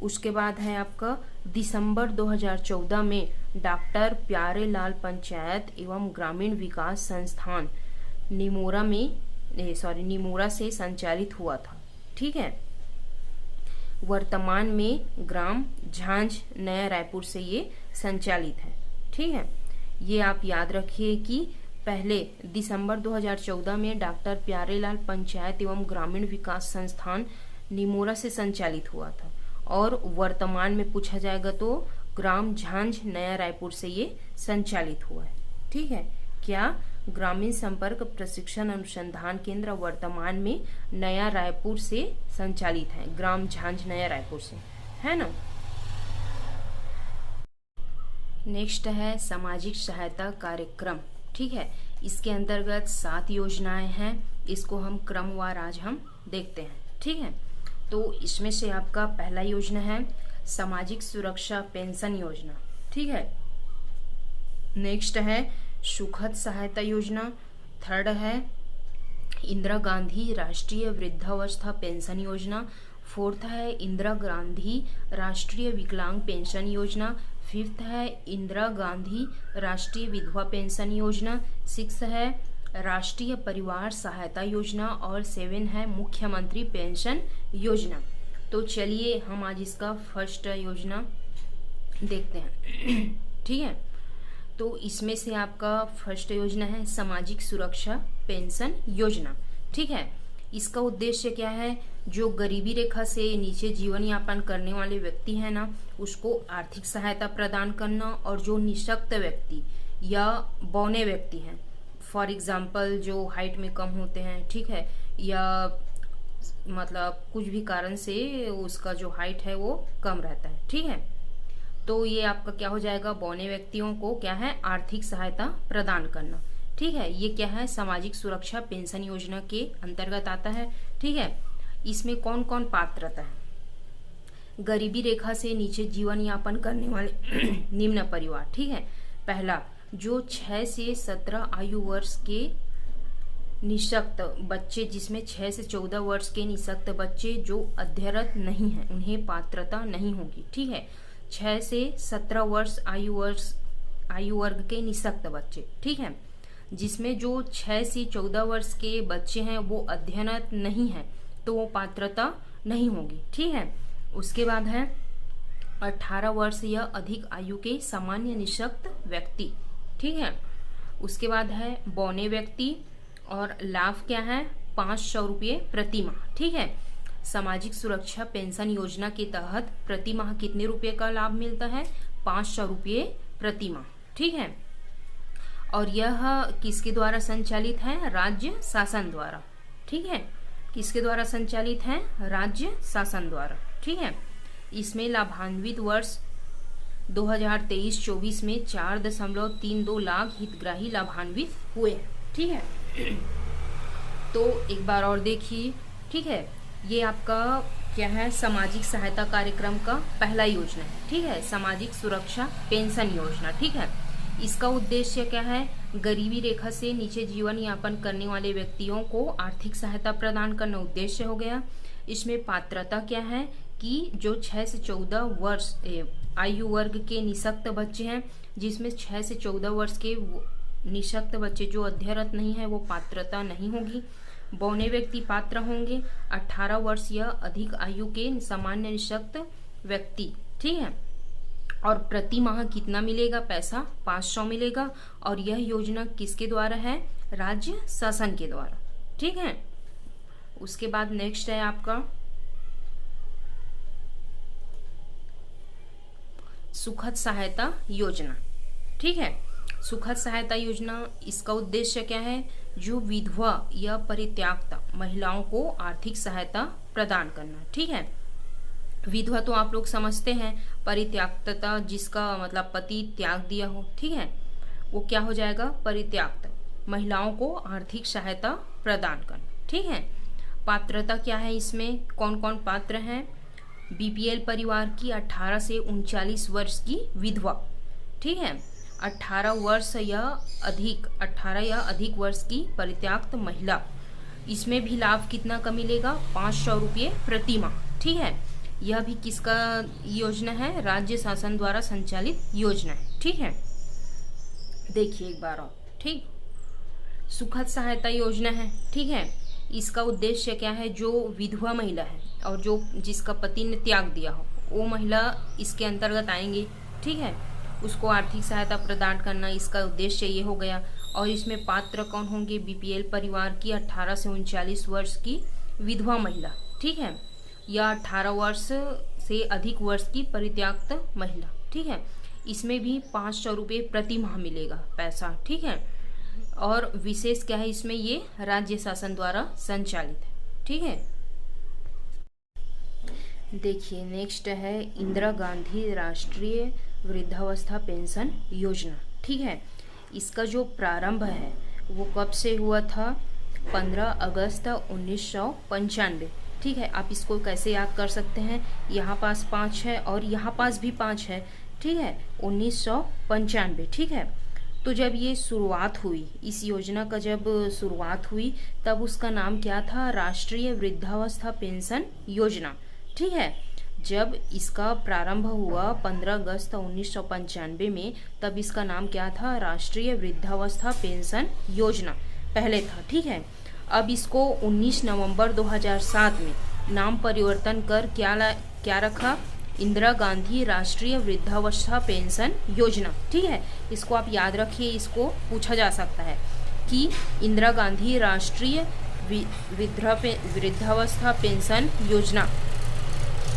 S1: उसके बाद है आपका दिसंबर 2014 में डॉक्टर प्यारेलाल पंचायत एवं ग्रामीण विकास संस्थान निमोरा से संचालित हुआ था। ठीक है, वर्तमान में ग्राम झांझ नया रायपुर से ये संचालित है। ठीक है, ये आप याद रखिए कि पहले दिसंबर 2014 में डॉक्टर प्यारेलाल पंचायत एवं ग्रामीण विकास संस्थान निमोरा से संचालित हुआ था, और वर्तमान में पूछा जाएगा तो ग्राम झांझ नया रायपुर से ये संचालित हुआ है। ठीक है, क्या ग्रामीण संपर्क प्रशिक्षण अनुसंधान केंद्र वर्तमान में नया रायपुर से संचालित है, ग्राम झांझ नया रायपुर से, है ना। नेक्स्ट है सामाजिक सहायता कार्यक्रम। ठीक है, इसके अंतर्गत 7 योजनाएं हैं, इसको हम क्रमवार आज हम देखते हैं। ठीक है, तो इसमें से आपका पहला योजना है सामाजिक सुरक्षा पेंशन योजना। ठीक है, नेक्स्ट है सुखद सहायता योजना। थर्ड है इंदिरा गांधी राष्ट्रीय वृद्धावस्था पेंशन योजना। फोर्थ है इंदिरा गांधी राष्ट्रीय विकलांग पेंशन योजना। फिफ्थ है इंदिरा गांधी राष्ट्रीय विधवा पेंशन योजना। 6 है राष्ट्रीय परिवार सहायता योजना, और 7 है मुख्यमंत्री पेंशन योजना। तो चलिए हम आज इसका फर्स्ट योजना देखते हैं। ठीक है, तो इसमें से आपका फर्स्ट योजना है सामाजिक सुरक्षा पेंशन योजना। ठीक है, इसका उद्देश्य क्या है, जो गरीबी रेखा से नीचे जीवन यापन करने वाले व्यक्ति है ना, उसको आर्थिक सहायता प्रदान करना, और जो निःशक्त व्यक्ति या बौने व्यक्ति हैं, फॉर एग्जाम्पल जो हाइट में कम होते हैं, ठीक है, या मतलब कुछ भी कारण से उसका जो हाइट है वो कम रहता है। ठीक है, तो ये आपका क्या हो जाएगा, बौने व्यक्तियों को क्या है, आर्थिक सहायता प्रदान करना। ठीक है, ये क्या है, सामाजिक सुरक्षा पेंशन योजना के अंतर्गत आता है। ठीक है, इसमें कौन कौन पात्रता है, गरीबी रेखा से नीचे जीवन यापन करने वाले निम्न परिवार। ठीक है, पहला जो 6 से 17 आयु वर्ष के निःशक्त बच्चे, जिसमें 6 से 14 वर्ष के निःशक्त बच्चे जो अध्ययनरत नहीं हैं, उन्हें पात्रता नहीं होगी। ठीक है, 6 से 17 वर्ष आयु वर्ग के निःशक्त बच्चे। ठीक है, जिसमें जो 6 से 14 वर्ष के बच्चे हैं वो अध्ययनरत नहीं है, तो वो पात्रता नहीं होगी। ठीक है, उसके बाद है 18 वर्ष या अधिक आयु के सामान्य निःशक्त व्यक्ति। ठीक है, उसके बाद है बौने व्यक्ति, और लाभ क्या है, 500 रुपये प्रति माह। ठीक है, सामाजिक सुरक्षा पेंशन योजना के तहत प्रति माह कितने रुपए का लाभ मिलता है, 500 रुपये प्रति माह। ठीक है, और यह किसके द्वारा संचालित है, राज्य शासन द्वारा। ठीक है, किसके द्वारा संचालित है, राज्य शासन द्वारा। ठीक है, इसमें लाभान्वित वर्ष 2023-24 में 4.32 लाख हितग्राही लाभान्वित हुए। ठीक है, तो एक बार और देखिए। ठीक है, ये आपका क्या है, सामाजिक सहायता कार्यक्रम का पहला योजना है। ठीक है, सामाजिक सुरक्षा पेंशन योजना। ठीक है, इसका उद्देश्य क्या है, गरीबी रेखा से नीचे जीवन यापन करने वाले व्यक्तियों को आर्थिक सहायता प्रदान करना उद्देश्य हो गया। इसमें पात्रता क्या है कि जो 6 से 14 वर्ष आयु वर्ग के निःशक्त बच्चे हैं, जिसमें 6 से 14 वर्ष के निःशक्त बच्चे जो अध्ययनरत नहीं है वो पात्रता नहीं होगी। बौने व्यक्ति पात्र होंगे, 18 वर्ष या अधिक आयु के सामान्य निःशक्त व्यक्ति। ठीक है, और प्रति माह कितना मिलेगा, पैसा 500 मिलेगा, और यह योजना किसके द्वारा है, राज्य शासन के द्वारा। ठीक है, उसके बाद नेक्स्ट है आपका सुखद सहायता योजना। ठीक है, सुखद सहायता योजना, इसका उद्देश्य क्या है, जो विधवा या परित्यक्ता महिलाओं को आर्थिक सहायता प्रदान करना। ठीक है, विधवा तो आप लोग समझते हैं, परित्यक्तता जिसका मतलब पति त्याग दिया हो। ठीक है, वो क्या हो जाएगा, परित्यक्त महिलाओं को आर्थिक सहायता प्रदान करना। ठीक है, पात्रता क्या है, इसमें कौन कौन पात्र हैं, बीपीएल परिवार की 18 से 39 वर्ष की विधवा। ठीक है, 18 या अधिक वर्ष की परित्यक्त महिला, इसमें भी लाभ कितना का मिलेगा, 500 रुपये प्रति माह। ठीक है, यह भी किसका योजना है, राज्य शासन द्वारा संचालित योजना है। ठीक है, देखिए एक बार और। ठीक, सुखद सहायता योजना है। ठीक है, इसका उद्देश्य क्या है, जो विधवा महिला है और जो जिसका पति ने त्याग दिया हो वो महिला इसके अंतर्गत आएंगे। ठीक है, उसको आर्थिक सहायता प्रदान करना, इसका उद्देश्य ये हो गया। और इसमें पात्र कौन होंगे? बीपीएल परिवार की 18 से 39 वर्ष की विधवा महिला, ठीक है, या 18 वर्ष से अधिक वर्ष की परित्यक्त महिला, ठीक है। इसमें भी 500 रुपये प्रति माह मिलेगा पैसा, ठीक है। और विशेष क्या है इसमें, ये राज्य शासन द्वारा संचालित है, ठीक है। देखिए नेक्स्ट है इंदिरा गांधी राष्ट्रीय वृद्धावस्था पेंशन योजना, ठीक है। इसका जो प्रारंभ है वो कब से हुआ था? 15 अगस्त 1995, ठीक है। आप इसको कैसे याद कर सकते हैं? यहाँ पास 5 है और यहाँ पास भी 5 है, ठीक है। 1995, ठीक है। तो जब ये शुरुआत हुई, इस योजना का जब शुरुआत हुई तब उसका नाम क्या था? राष्ट्रीय वृद्धावस्था पेंशन योजना, ठीक है। जब इसका प्रारंभ हुआ 15 अगस्त 1995 में, तब इसका नाम क्या था? राष्ट्रीय वृद्धावस्था पेंशन योजना पहले था, ठीक है। अब इसको 19 नवंबर 2007 में नाम परिवर्तन कर क्या रखा? इंदिरा गांधी राष्ट्रीय वृद्धावस्था पेंशन योजना, ठीक है। इसको आप याद रखिए, इसको पूछा जा सकता है कि इंदिरा गांधी राष्ट्रीय वृद्धावस्था पेंशन योजना,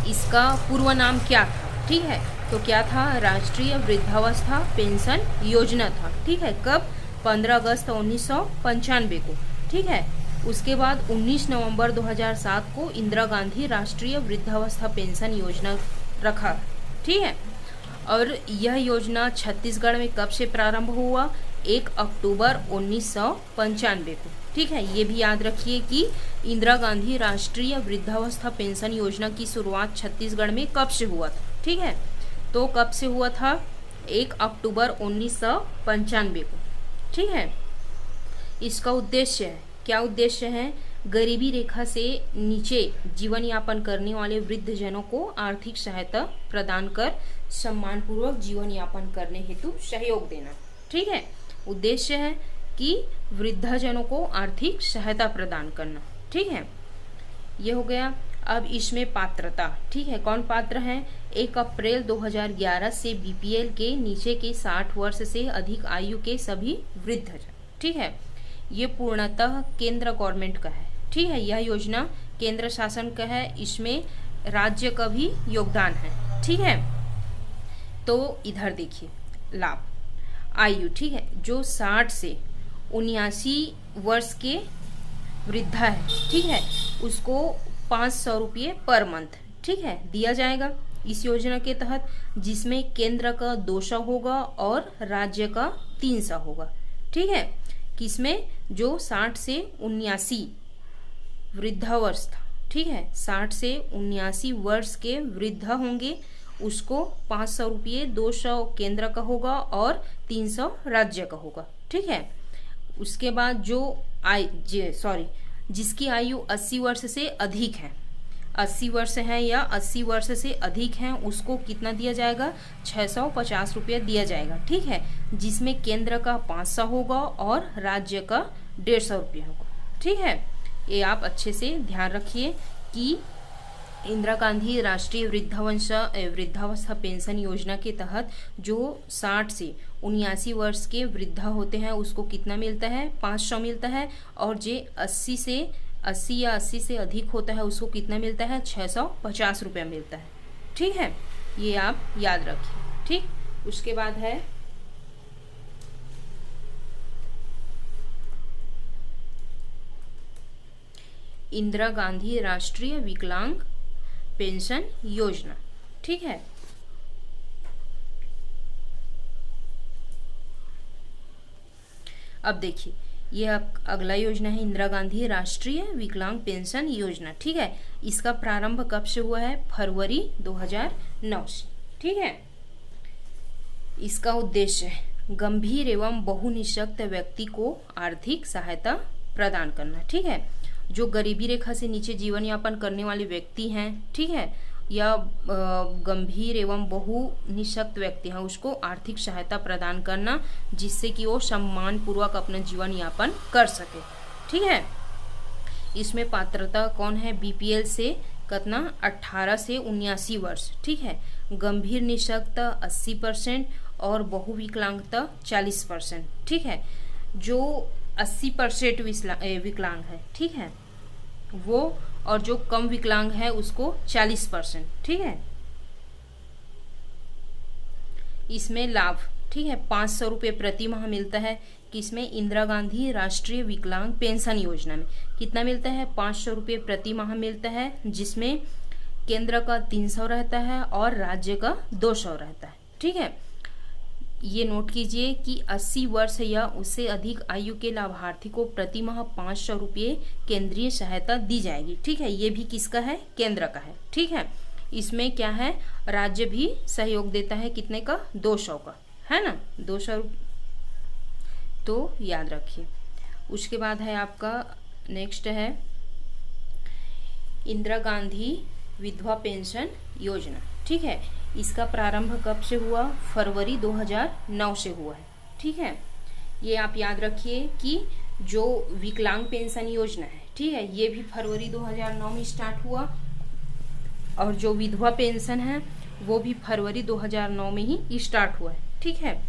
S1: इसका पूर्व नाम क्या था, ठीक है। तो क्या था? राष्ट्रीय वृद्धावस्था पेंशन योजना था, ठीक है। कब? 15 अगस्त 1995 को, ठीक है। उसके बाद 19 नवंबर 2007 को इंदिरा गांधी राष्ट्रीय वृद्धावस्था पेंशन योजना रखा, ठीक है। और यह योजना छत्तीसगढ़ में कब से प्रारंभ हुआ? 1 अक्टूबर 1995 को, ठीक है। ये भी याद रखिए कि इंदिरा गांधी राष्ट्रीय वृद्धावस्था पेंशन योजना की शुरुआत छत्तीसगढ़ में कब से हुआ था, ठीक है। तो कब से हुआ था? 1 अक्टूबर 1995 को, ठीक है। इसका उद्देश्य है, क्या उद्देश्य है? गरीबी रेखा से नीचे जीवन यापन करने वाले वृद्धजनों को आर्थिक सहायता प्रदान कर सम्मानपूर्वक जीवन यापन करने हेतु सहयोग देना, ठीक है। उद्देश्य है कि वृद्धजनों को आर्थिक सहायता प्रदान करना, ठीक है। ये हो गया। अब इसमें पात्रता, ठीक है। कौन पात्र है? 1 अप्रैल 2011 से बीपीएल के नीचे के 60 वर्ष से अधिक आयु के सभी वृद्धजन, ठीक है। ये पूर्णतः केंद्र गवर्नमेंट का है, ठीक है। यह योजना केंद्र शासन का है, इसमें राज्य का भी योगदान है, ठीक है। तो इधर देखिए लाभ, आयु, ठीक है। जो 60 से 79 वर्ष के वृद्धा है, ठीक है, उसको 500 रुपये पर मंथ, ठीक है, दिया जाएगा इस योजना के तहत, जिसमें केंद्र का 200 होगा और राज्य का 300 होगा, ठीक है। किसमें? जो 60 से 79 वृद्धावस्था, ठीक है, 60 से 79 वर्ष के वृद्धा होंगे, उसको 500 रुपये, 200 केंद्र का होगा और 300 राज्य का होगा, ठीक है। उसके बाद जिसकी आयु 80 वर्ष से अधिक है, 80 वर्ष है या 80 वर्ष से अधिक है, उसको कितना दिया जाएगा? 650 रुपये दिया जाएगा, ठीक है। जिसमें केंद्र का 500 होगा और राज्य का 150 रुपये होगा, ठीक है। ये आप अच्छे से ध्यान रखिए कि इंदिरा गांधी राष्ट्रीय वृद्धावस्था पेंशन योजना के तहत जो 60 से 79 वर्ष के वृद्धा होते हैं उसको कितना मिलता है? 500 मिलता है। और जो 80 या 80 से अधिक होता है उसको कितना मिलता है? 650 रुपया मिलता है, ठीक है। ये आप याद रखिए, ठीक। उसके बाद है इंदिरा गांधी राष्ट्रीय विकलांग पेंशन योजना, ठीक है। अब देखिए ये अगला योजना है इंदिरा गांधी राष्ट्रीय विकलांग पेंशन योजना, ठीक है। इसका प्रारंभ कब से हुआ है? फरवरी 2009 से, ठीक है। इसका उद्देश्य है गंभीर एवं बहुनिशक्त व्यक्ति को आर्थिक सहायता प्रदान करना, ठीक है। जो गरीबी रेखा से नीचे जीवन यापन करने वाले व्यक्ति हैं, ठीक है, या गंभीर एवं बहुनिशक्त व्यक्ति हैं, उसको आर्थिक सहायता प्रदान करना जिससे कि वो सम्मानपूर्वक अपना जीवन यापन कर सके, ठीक है। इसमें पात्रता कौन है? बीपीएल से कितना? 18 से 79 वर्ष, ठीक है। गंभीर निशक्त 80% और बहुविकलांगता 40%, ठीक है। जो 80% विकलांग है, ठीक है, वो, और जो कम विकलांग है उसको 40%, ठीक है। इसमें लाभ, ठीक है, 500 रुपये प्रति माह मिलता है। किसमें? इंदिरा गांधी राष्ट्रीय विकलांग पेंशन योजना में। कितना मिलता है? 500 रुपये प्रति माह मिलता है, जिसमें केंद्र का 300 रहता है और राज्य का 200 रहता है, ठीक है। ये नोट कीजिए कि 80 वर्ष या उससे अधिक आयु के लाभार्थी को प्रति माह 500 रुपये केंद्रीय सहायता दी जाएगी, ठीक है। ये भी किसका है? केंद्र का है, ठीक है। इसमें क्या है? राज्य भी सहयोग देता है, कितने का? 200 का, है ना, 200, तो याद रखिए। उसके बाद है आपका नेक्स्ट है इंदिरा गांधी विधवा पेंशन योजना, ठीक है। इसका प्रारंभ कब से हुआ? फरवरी 2009 से हुआ है, ठीक है। ये आप याद रखिए कि जो विकलांग पेंशन योजना है, ठीक है, ये भी फरवरी 2009 में स्टार्ट हुआ, और जो विधवा पेंशन है वो भी फरवरी 2009 में ही स्टार्ट हुआ है, ठीक है।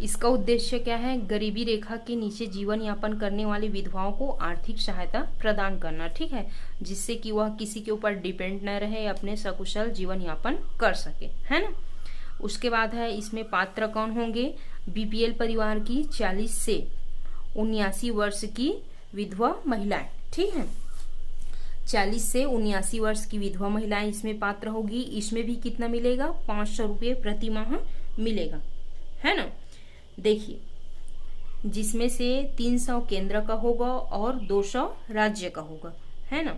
S1: इसका उद्देश्य क्या है? गरीबी रेखा के नीचे जीवन यापन करने वाली विधवाओं को आर्थिक सहायता प्रदान करना, ठीक है, जिससे कि वह किसी के ऊपर डिपेंड न रहे, अपने सकुशल जीवन यापन कर सके, है ना। उसके बाद है इसमें पात्र कौन होंगे? बीपीएल परिवार की 40 से 79 वर्ष की विधवा महिलाएं, ठीक है। 40 से 79 वर्ष की विधवा महिलाएं इसमें पात्र होगी। इसमें भी कितना मिलेगा? 500 रुपये प्रति माह मिलेगा, है ना। देखिए, जिसमें से 300 केंद्र का होगा और 200 राज्य का होगा, है ना।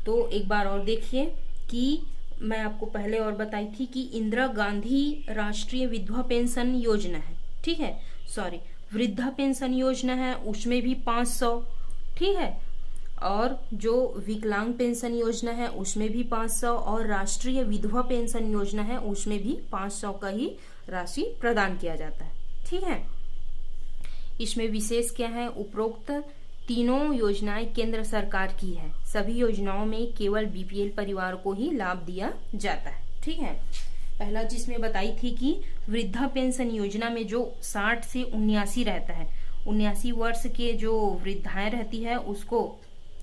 S1: तो एक बार और देखिए कि मैं आपको पहले और बताई थी कि इंदिरा गांधी राष्ट्रीय विधवा पेंशन योजना है, ठीक है, सॉरी, वृद्धा पेंशन योजना है, उसमें भी 500, ठीक है। और जो विकलांग पेंशन योजना है उसमें भी 500, और राष्ट्रीय विधवा पेंशन योजना है उसमें भी 500 का ही राशि प्रदान किया जाता है, ठीक है। इसमें विशेष क्या है? उपरोक्त तीनों योजनाएं केंद्र सरकार की है। सभी योजनाओं में केवल बीपीएल परिवार को ही लाभ दिया जाता है, ठीक है। पहला जिसमें बताई थी कि वृद्धा पेंशन योजना में जो 60 से 79 रहता है, 79 वर्ष के जो वृद्धाएं रहती है उसको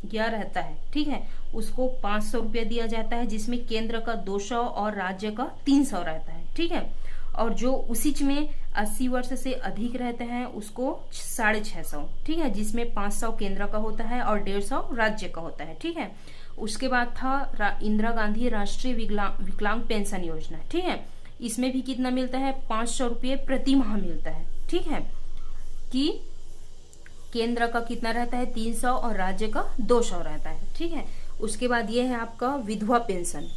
S1: क्या रहता है, ठीक है, उसको 500 रुपया दिया जाता है, जिसमें केंद्र का 200 और राज्य का 300 रहता है, ठीक है। और जो उसी में 80 वर्ष से अधिक रहते हैं उसको 650, ठीक है, जिसमें 500 केंद्र का होता है और 150 राज्य का होता है, ठीक है। उसके बाद था इंदिरा गांधी राष्ट्रीय विकलांग पेंशन योजना, ठीक है। इसमें भी कितना मिलता है? 500 रुपये प्रति माह मिलता है, ठीक है, कि केंद्र का कितना रहता है? 300 और राज्य का 200 रहता है, ठीक है। उसके बाद ये है आपका विधवा पेंशन,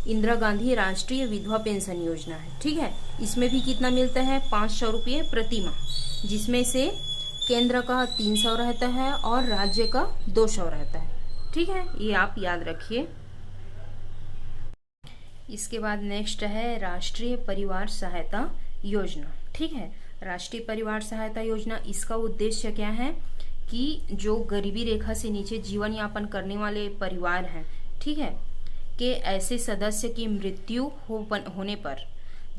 S1: इंदिरा गांधी राष्ट्रीय विधवा पेंशन योजना है, ठीक है। इसमें भी कितना मिलता है? 500 रुपये प्रति माह, जिसमें से केंद्र का 300 रहता है और राज्य का 200 रहता है, ठीक है। ये आप याद रखिए। इसके बाद नेक्स्ट है राष्ट्रीय परिवार सहायता योजना, ठीक है। राष्ट्रीय परिवार सहायता योजना, इसका उद्देश्य क्या है कि जो गरीबी रेखा से नीचे जीवन यापन करने वाले परिवार हैं, ठीक है, के ऐसे सदस्य की मृत्यु होने पर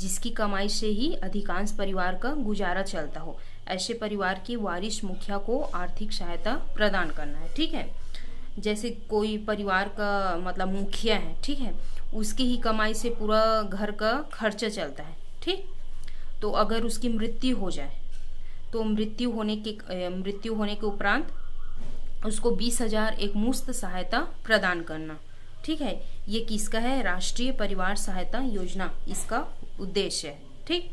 S1: जिसकी कमाई से ही अधिकांश परिवार का गुजारा चलता हो, ऐसे परिवार के वारिस मुखिया को आर्थिक सहायता प्रदान करना है, ठीक है। जैसे कोई परिवार का मतलब मुखिया है, ठीक है, उसकी ही कमाई से पूरा घर का खर्चा चलता है, ठीक। तो अगर उसकी मृत्यु हो जाए तो मृत्यु होने के उपरांत उसको 20,000 एक मुफ्त सहायता प्रदान करना, ठीक है। ये किसका है? राष्ट्रीय परिवार सहायता योजना, इसका उद्देश्य है, ठीक।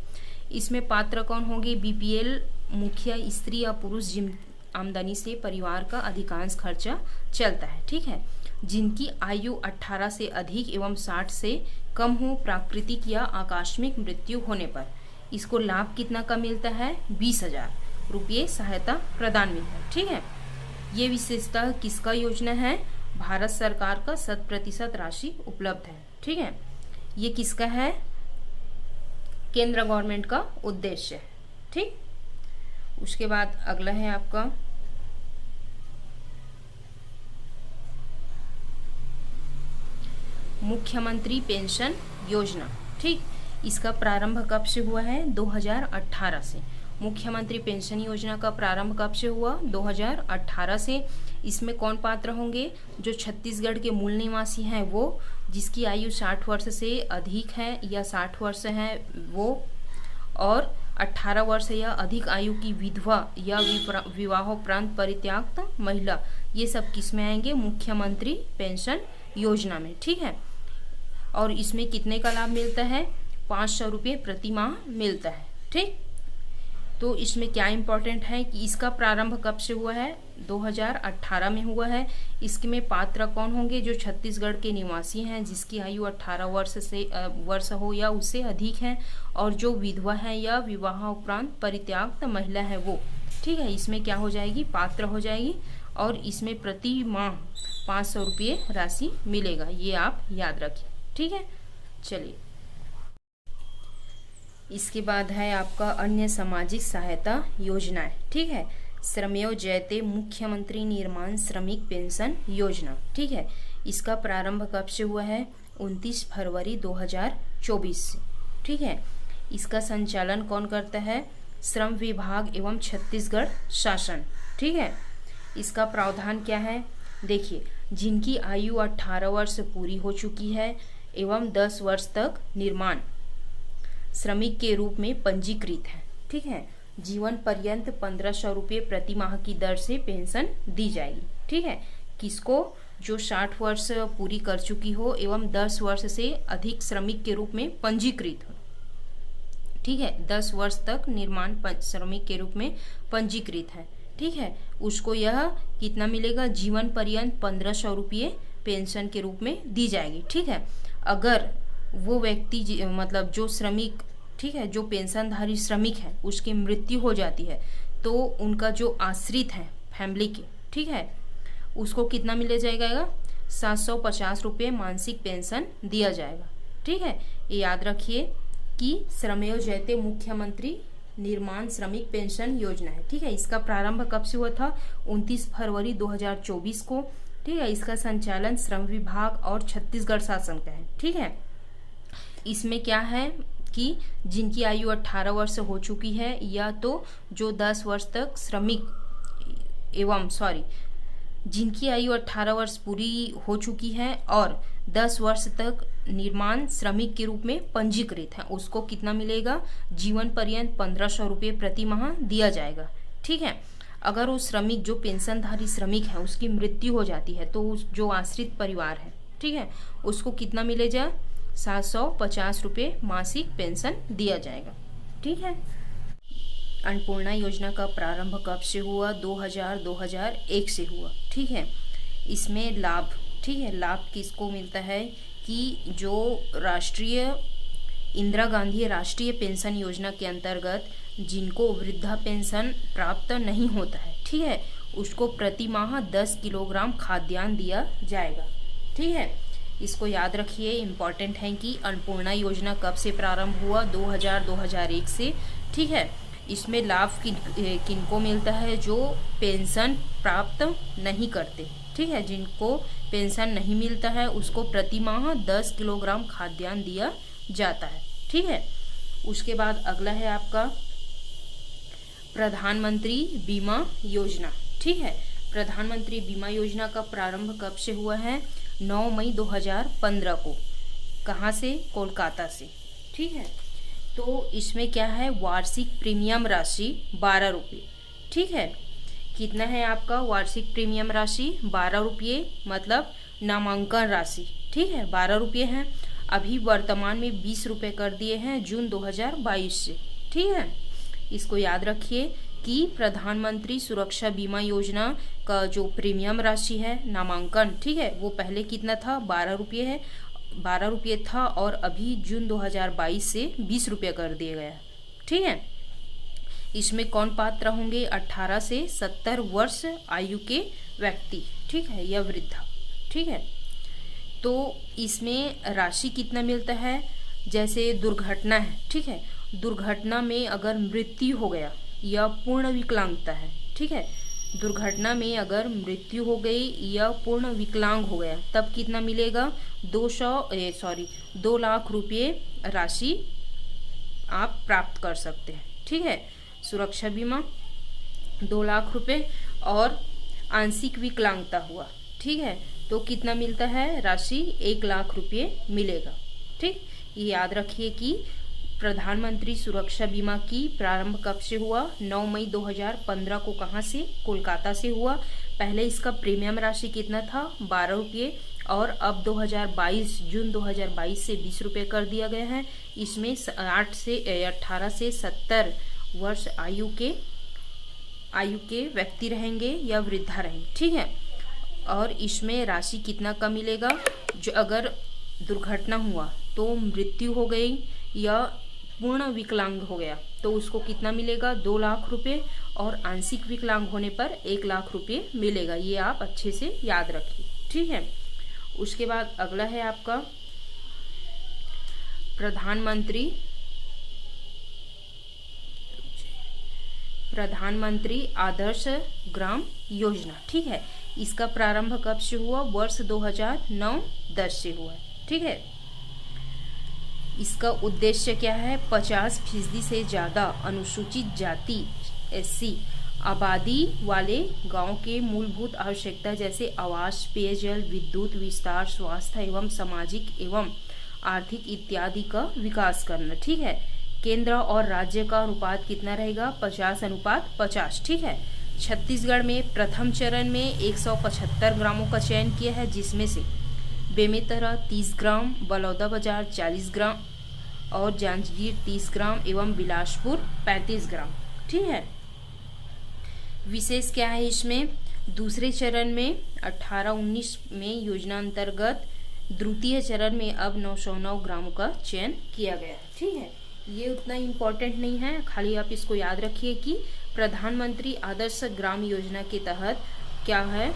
S1: इसमें पात्र कौन होंगे? बीपीएल मुखिया स्त्री या पुरुष जिन आमदनी से परिवार का अधिकांश खर्चा चलता है, ठीक है, जिनकी आयु 18 से अधिक एवं 60 से कम हो, प्राकृतिक या आकस्मिक मृत्यु होने पर इसको लाभ कितना का मिलता है? 20,000 रुपये सहायता प्रदान मिलता है, ठीक है। ये विशेषता किसका योजना है? भारत सरकार का 100% राशि उपलब्ध है, ठीक है। ये किसका है? केंद्र गवर्नमेंट का उद्देश्य है, ठीक। उसके बाद अगला है आपका मुख्यमंत्री पेंशन योजना, ठीक। इसका प्रारंभ कब से हुआ है? 2018 से। मुख्यमंत्री पेंशन योजना का प्रारंभ कब से हुआ? 2018 से। इसमें कौन पात्र होंगे? जो छत्तीसगढ़ के मूल निवासी हैं वो, जिसकी आयु 60 वर्ष से अधिक है या 60 वर्ष है वो, और 18 वर्ष या अधिक आयु की विधवा या विवाहोपरांत परित्यक्त महिला, ये सब किस में आएंगे? मुख्यमंत्री पेंशन योजना में। ठीक है। और इसमें कितने का लाभ मिलता है? 500 रुपये प्रति माह मिलता है। ठीक। तो इसमें क्या इम्पोर्टेंट है कि इसका प्रारंभ कब से हुआ है? 2018 में हुआ है। इसमें पात्र कौन होंगे? जो छत्तीसगढ़ के निवासी हैं, जिसकी आयु 18 वर्ष हो या उससे अधिक है, और जो विधवा है या विवाह उपरांत परित्यक्त महिला है वो। ठीक है। इसमें क्या हो जाएगी? पात्र हो जाएगी, और इसमें प्रति माह 500 रुपये राशि मिलेगा। ये आप याद रखिए। ठीक है। चलिए, इसके बाद है आपका अन्य सामाजिक सहायता योजनाएं। ठीक है। श्रमेव जयते मुख्यमंत्री निर्माण श्रमिक पेंशन योजना। ठीक है। इसका प्रारंभ कब से हुआ है? 29 फरवरी 2024 से। ठीक है। इसका संचालन कौन करता है? श्रम विभाग एवं छत्तीसगढ़ शासन। ठीक है। इसका प्रावधान क्या है? देखिए, जिनकी आयु 18 वर्ष पूरी हो चुकी है एवं 10 वर्ष तक निर्माण श्रमिक के रूप में पंजीकृत है। ठीक है। जीवन पर्यंत 1500 रुपये प्रति माह की दर से पेंशन दी जाएगी। ठीक है। किसको? जो 60 वर्ष पूरी कर चुकी हो एवं 10 वर्ष से अधिक श्रमिक के रूप में पंजीकृत हो। ठीक है। 10 वर्ष तक निर्माण श्रमिक के रूप में पंजीकृत है। ठीक है। उसको यह कितना मिलेगा? जीवन पर्यंत 1500 रुपये पेंशन के रूप में दी जाएगी। ठीक है। अगर वो व्यक्ति मतलब जो श्रमिक, ठीक है, जो पेंशनधारी श्रमिक है, उसकी मृत्यु हो जाती है तो उनका जो आश्रित है फैमिली के, ठीक है, उसको कितना मिले जाएगा? 750 रुपये मासिक पेंशन दिया जाएगा। ठीक है। ये याद रखिए कि श्रमेव जयते मुख्यमंत्री निर्माण श्रमिक पेंशन योजना है। ठीक है। इसका प्रारंभ कब से हुआ था? 29 फरवरी 2024 को। ठीक है। इसका संचालन श्रम विभाग और छत्तीसगढ़ शासन का है। ठीक है। इसमें क्या है कि जिनकी आयु 18 वर्ष हो चुकी है या तो जो 10 वर्ष तक श्रमिक एवं जिनकी आयु 18 वर्ष पूरी हो चुकी है और 10 वर्ष तक निर्माण श्रमिक के रूप में पंजीकृत है, उसको कितना मिलेगा? जीवन पर्यंत 1500 रुपये प्रति माह दिया जाएगा। ठीक है। अगर वो श्रमिक जो पेंशनधारी श्रमिक है उसकी मृत्यु हो जाती है तो उस जो आश्रित परिवार है, ठीक है, उसको कितना मिलेगा? 750 रुपये मासिक पेंशन दिया जाएगा। ठीक है। अन्नपूर्णा योजना का प्रारंभ कब से हुआ? 2001 से हुआ। ठीक है। इसमें लाभ, ठीक है, लाभ किसको मिलता है कि जो राष्ट्रीय इंदिरा गांधी राष्ट्रीय पेंशन योजना के अंतर्गत जिनको वृद्धा पेंशन प्राप्त नहीं होता है, ठीक है, उसको प्रति माह 10 किलोग्राम खाद्यान्न दिया जाएगा। ठीक है। इसको याद रखिए, इम्पॉर्टेंट है कि अन्नपूर्णा योजना कब से प्रारंभ हुआ? 2001 से। ठीक है। इसमें लाभ किनको मिलता है? जो पेंशन प्राप्त नहीं करते, ठीक है, जिनको पेंशन नहीं मिलता है उसको प्रति माह 10 किलोग्राम खाद्यान्न दिया जाता है। ठीक है। उसके बाद अगला है आपका प्रधानमंत्री बीमा योजना। ठीक है। प्रधानमंत्री बीमा योजना का प्रारंभ कब से हुआ है? 9 मई 2015 को। कहाँ से? कोलकाता से। ठीक है। तो इसमें क्या है? वार्षिक प्रीमियम राशि 12 रुपये। ठीक है। कितना है आपका वार्षिक प्रीमियम राशि? 12 रुपये, मतलब नामांकन राशि, ठीक है, 12 रुपये है। अभी वर्तमान में 20 रुपये कर दिए हैं जून 2022 से। ठीक है। इसको याद रखिए कि प्रधानमंत्री सुरक्षा बीमा योजना का जो प्रीमियम राशि है नामांकन, ठीक है, वो पहले कितना था? 12 रुपये है, 12 रुपये था और अभी जून 2022 से 20 रुपये कर दिया गया। ठीक है। इसमें कौन पात्र होंगे? 18 से 70 वर्ष आयु के व्यक्ति, ठीक है, या वृद्धा। ठीक है। तो इसमें राशि कितना मिलता है? जैसे दुर्घटना है, ठीक है, दुर्घटना में अगर मृत्यु हो गया या पूर्ण विकलांगता है, ठीक है, दुर्घटना में अगर मृत्यु हो गई या पूर्ण विकलांग हो गया तब कितना मिलेगा? 2 लाख रुपये राशि आप प्राप्त कर सकते हैं। ठीक है, सुरक्षा बीमा 2 लाख रुपए और आंशिक विकलांगता हुआ, ठीक है, तो कितना मिलता है राशि? 1 लाख रुपये मिलेगा। ठीक, ये याद रखिए कि प्रधानमंत्री सुरक्षा बीमा की प्रारंभ कब से हुआ? 9 मई 2015 को। कहाँ से? कोलकाता से हुआ। पहले इसका प्रीमियम राशि कितना था? 12 रुपये, और अब 2022 जून 2022 से 20 रुपये कर दिया गया है। इसमें 18 से 70 वर्ष आयु के व्यक्ति रहेंगे या वृद्धा रहेंगे। ठीक है, और इसमें राशि कितना का मिलेगा? जो अगर दुर्घटना हुआ तो मृत्यु हो गई या पूर्ण विकलांग हो गया तो उसको कितना मिलेगा? 2 लाख रुपए, और आंशिक विकलांग होने पर 1 लाख रुपये मिलेगा। ये आप अच्छे से याद रखिए। ठीक है, उसके बाद अगला है आपका प्रधानमंत्री आदर्श ग्राम योजना। ठीक है, इसका प्रारंभ कब से हुआ? वर्ष 2009-10 से हुआ है। ठीक है, इसका उद्देश्य क्या है? 50% से ज़्यादा अनुसूचित जाति SC आबादी वाले गांव के मूलभूत आवश्यकता जैसे आवास, पेयजल, विद्युत, विस्तार, स्वास्थ्य एवं सामाजिक एवं आर्थिक इत्यादि का विकास करना। ठीक है, केंद्र और राज्य का अनुपात कितना रहेगा? 50:50। ठीक है, छत्तीसगढ़ में प्रथम चरण में 175 ग्रामों का चयन किया है, जिसमें से बेमेतरा 30 ग्राम, बलौदाबाजार 40 ग्राम और जांजगीर 30 ग्राम एवं बिलासपुर 35 ग्राम। ठीक है, विशेष क्या है इसमें? दूसरे चरण में 18-19 में योजना अंतर्गत द्वितीय चरण में अब 909 ग्रामों का चयन किया गया है। ठीक है, ये उतना इम्पोर्टेंट नहीं है, खाली आप इसको याद रखिए कि प्रधानमंत्री आदर्श ग्राम योजना के तहत क्या है,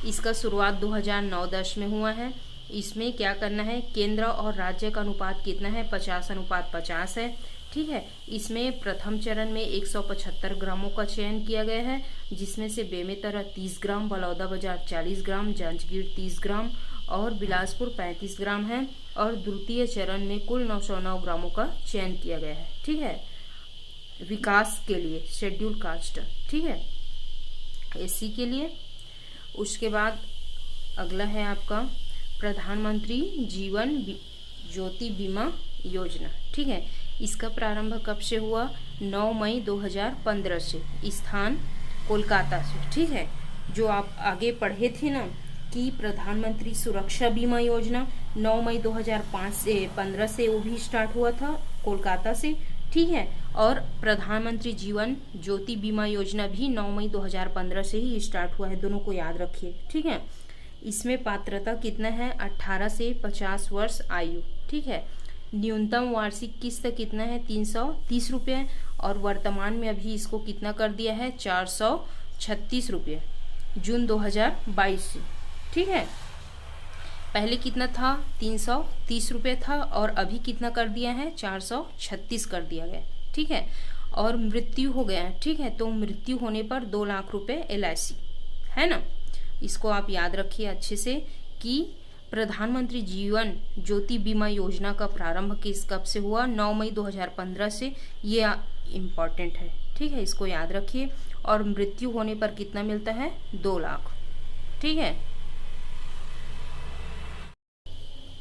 S1: इसका शुरुआत 2009-10 में हुआ है। इसमें क्या करना है? केंद्र और राज्य का अनुपात कितना है? 50:50 है। ठीक है, इसमें प्रथम चरण में 175 ग्रामों का चयन किया गया है, जिसमें से बेमेतरा 30 ग्राम, बलौदाबाजार 40 ग्राम, जांजगीर 30 ग्राम और बिलासपुर 35 ग्राम है, और द्वितीय चरण में कुल 909 ग्रामों का चयन किया गया है। ठीक है, विकास के लिए शेड्यूल कास्ट। ठीक है, SC के लिए। उसके बाद अगला है आपका प्रधानमंत्री जीवन ज्योति बीमा योजना। ठीक है, इसका प्रारंभ कब से हुआ? 9 मई 2015 से। स्थान कोलकाता से। ठीक है, जो आप आगे पढ़े थे ना कि प्रधानमंत्री सुरक्षा बीमा योजना 9 मई 2015 से वो भी स्टार्ट हुआ था कोलकाता से। ठीक है, और प्रधानमंत्री जीवन ज्योति बीमा योजना भी 9 मई 2015 से ही स्टार्ट हुआ है, दोनों को याद रखिए। ठीक है, इसमें पात्रता कितना है? 18 से 50 वर्ष आयु। ठीक है, न्यूनतम वार्षिक किस्त कितना है? 330 रुपये, और वर्तमान में अभी इसको कितना कर दिया है? 436 रुपये जून 2022 से। ठीक है, पहले कितना था? 330 रुपये था, और अभी कितना कर दिया है? 436 कर दिया गया। ठीक है, और मृत्यु हो गया। ठीक है, तो मृत्यु होने पर 2 लाख रुपये LIC है ना, इसको आप याद रखिए अच्छे से कि प्रधानमंत्री जीवन ज्योति बीमा योजना का प्रारंभ कब से हुआ? 9 मई 2015 से। ये इम्पॉर्टेंट है। ठीक है, इसको याद रखिए। और मृत्यु होने पर कितना मिलता है? 2 लाख। ठीक है,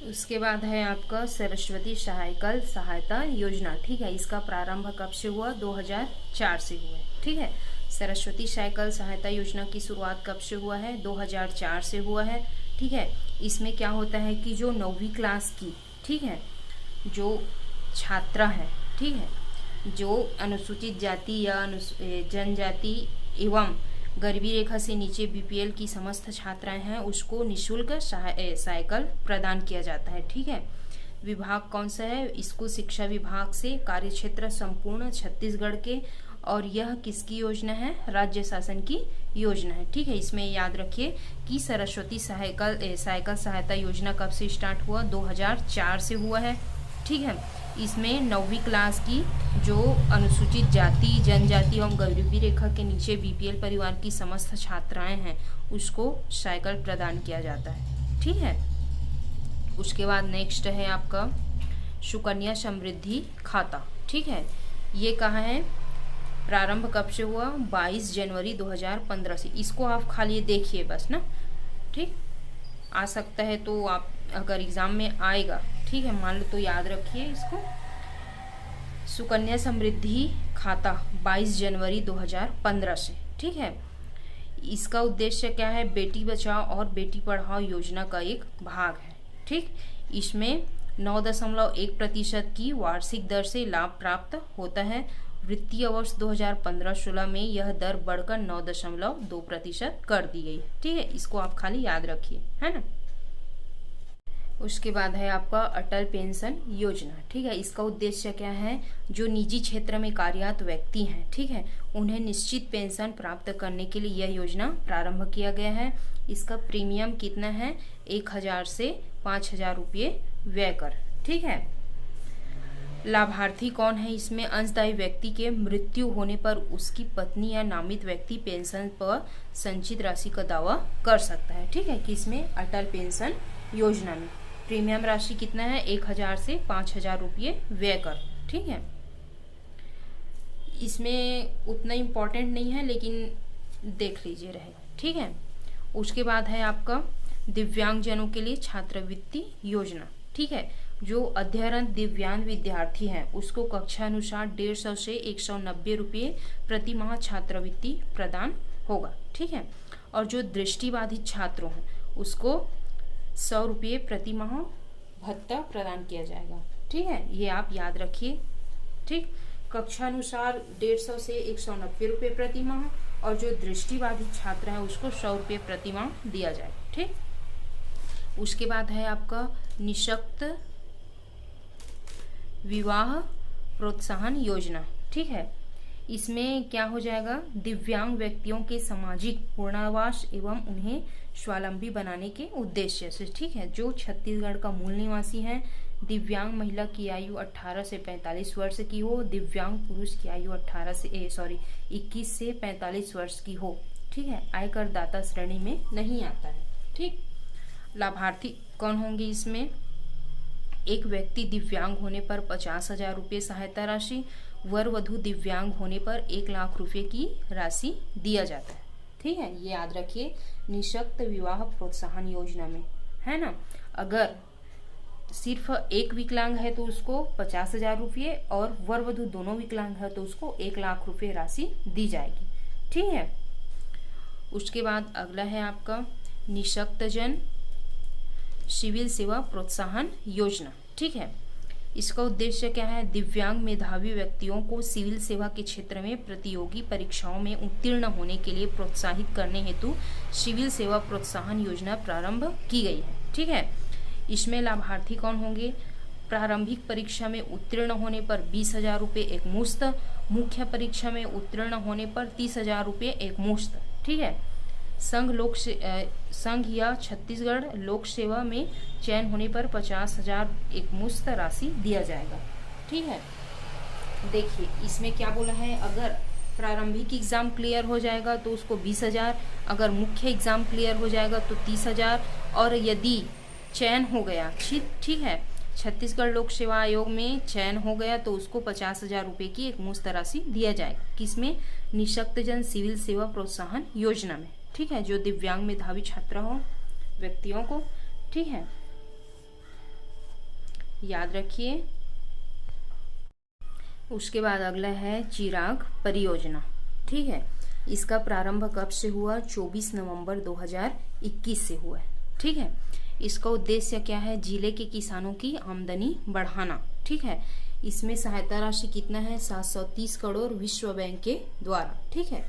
S1: उसके बाद है आपका सरस्वती साइकिल सहायता योजना। ठीक है, इसका प्रारंभ कब से हुआ? 2004 से हुआ है। ठीक है, सरस्वती साइकिल सहायता योजना की शुरुआत कब से हुआ है? 2004 से हुआ है। ठीक है, इसमें क्या होता है कि जो 9वीं क्लास की, ठीक है, जो छात्रा है, ठीक है, जो अनुसूचित जाति या जनजाति एवं गरीबी रेखा से नीचे BPL की समस्त छात्राएं हैं, उसको निःशुल्क साइकिल प्रदान किया जाता है। ठीक है, विभाग कौन सा है? स्कूल शिक्षा विभाग से। कार्यक्षेत्र संपूर्ण छत्तीसगढ़ के, और यह किसकी योजना है? राज्य शासन की योजना है। ठीक है, इसमें याद रखिए कि सरस्वती साइकिल सहायता योजना कब से स्टार्ट हुआ? 2004 से हुआ है। ठीक है, इसमें 9वीं क्लास की जो अनुसूचित जाति, जनजाति एवं गरीबी रेखा के नीचे BPL परिवार की समस्त छात्राएं हैं, उसको साइकिल प्रदान किया जाता है। ठीक है, उसके बाद नेक्स्ट है आपका सुकन्या समृद्धि खाता। ठीक है, ये कहाँ है, प्रारंभ कब से हुआ, 22 जनवरी 2015 से। इसको आप खाली देखिए बस ना, ठीक। आ सकता है तो आप अगर एग्जाम में आएगा, ठीक है, मान लो तो याद रखिए इसको। सुकन्या समृद्धि खाता 22 जनवरी 2015 से, ठीक है। इसका उद्देश्य क्या है, बेटी बचाओ और बेटी पढ़ाओ योजना का एक भाग है, ठीक। इसमें 9.1% की वार्षिक दर से लाभ प्राप्त होता है। वित्तीय वर्ष 2015-16 में यह दर बढ़कर 9.2% कर दी गई, ठीक है। इसको आप खाली याद रखिए, है ना। उसके बाद है आपका अटल पेंशन योजना, ठीक है। इसका उद्देश्य क्या है, जो निजी क्षेत्र में कार्यरत व्यक्ति हैं, ठीक है, उन्हें निश्चित पेंशन प्राप्त करने के लिए यह योजना प्रारंभ किया गया है। इसका प्रीमियम कितना है, 1000 से 5000 रुपये व्यय कर, ठीक है। लाभार्थी कौन है इसमें, अंशदायी व्यक्ति के मृत्यु होने पर उसकी पत्नी या नामित व्यक्ति पेंशन पर संचित राशि का दावा कर सकता है, ठीक है, किसमें, अटल पेंशन योजना में। प्रीमियम राशि कितना है, 1000 से 5000 रुपये व्यय कर, ठीक है। इसमें उतना इम्पोर्टेंट नहीं है लेकिन देख लीजिए रहेगा, ठीक है। उसके बाद है आपका दिव्यांगजनों के लिए छात्रवृत्ति योजना, ठीक है। जो अध्ययनरत दिव्यांग विद्यार्थी हैं उसको कक्षा अनुसार 150 से 190 रुपये प्रति माह छात्रवृत्ति प्रदान होगा, ठीक है। और जो दृष्टिबाधित छात्रों हैं उसको 100 रुपये प्रति माह भत्ता प्रदान किया जाएगा, ठीक है। ये आप याद रखिए, ठीक। कक्षा अनुसार 150 से 190 रुपये प्रति माह और जो दृष्टिबाधित छात्र है उसको 100 रुपये प्रति माह दिया जाएगा, ठीक। उसके बाद है आपका निःशक्त विवाह प्रोत्साहन योजना, ठीक है। इसमें क्या हो जाएगा, दिव्यांग व्यक्तियों के सामाजिक पुनर्वास एवं उन्हें स्वावलंबी बनाने के उद्देश्य से, ठीक है। जो छत्तीसगढ़ का मूल निवासी है, दिव्यांग महिला की आयु 18 से 45 वर्ष की हो, दिव्यांग पुरुष की आयु 21 से 45 वर्ष की हो, ठीक है। आयकर दाता श्रेणी में नहीं आता है, ठीक। लाभार्थी कौन होंगे इसमें, एक व्यक्ति दिव्यांग होने पर 50,000 रुपये सहायता राशि, वर वधु दिव्यांग होने पर 1 लाख रुपए की राशि दिया जाता है, ठीक है। ये याद रखिए निःशक्त विवाह प्रोत्साहन योजना में, है ना। अगर सिर्फ एक विकलांग है तो उसको 50,000 रुपये और वर वधु दोनों विकलांग है तो उसको 1 लाख रुपए राशि दी जाएगी, ठीक है। उसके बाद अगला है आपका निःशक्तजन सिविल सेवा प्रोत्साहन योजना, ठीक है। इसका उद्देश्य क्या है, दिव्यांग मेधावी व्यक्तियों को सिविल सेवा के क्षेत्र में प्रतियोगी परीक्षाओं में उत्तीर्ण होने के लिए प्रोत्साहित करने हेतु सिविल सेवा प्रोत्साहन योजना प्रारंभ की गई है, ठीक है। इसमें लाभार्थी कौन होंगे, प्रारंभिक परीक्षा में उत्तीर्ण होने पर 20,000 रुपये एक मुश्त, मुख्य परीक्षा में उत्तीर्ण होने पर 30,000 रुपये एक मुश्त, ठीक है। संघ या छत्तीसगढ़ लोक सेवा में चयन होने पर 50,000 एक मुश्त राशि दिया जाएगा, ठीक है। देखिए इसमें क्या बोला है, अगर प्रारंभिक एग्जाम क्लियर हो जाएगा तो उसको 20,000, अगर मुख्य एग्जाम क्लियर हो जाएगा तो 30,000 और यदि चयन हो गया, ठीक है, छत्तीसगढ़ लोक सेवा आयोग में चयन हो गया तो उसको 50,000 रुपये की एक मुश्त राशि दिया जाएगा, किसमें, निःशक्तजन सिविल सेवा प्रोत्साहन योजना में, ठीक है। जो दिव्यांग मेधावी छात्र हो व्यक्तियों को, ठीक है, याद रखिए। उसके बाद अगला है चिराग परियोजना, ठीक है। इसका प्रारंभ कब से हुआ, 24 नवंबर 2021 से हुआ है, ठीक है। इसका उद्देश्य क्या है, जिले के किसानों की आमदनी बढ़ाना, ठीक है। इसमें सहायता राशि कितना है, 730 करोड़ विश्व बैंक के द्वारा, ठीक है।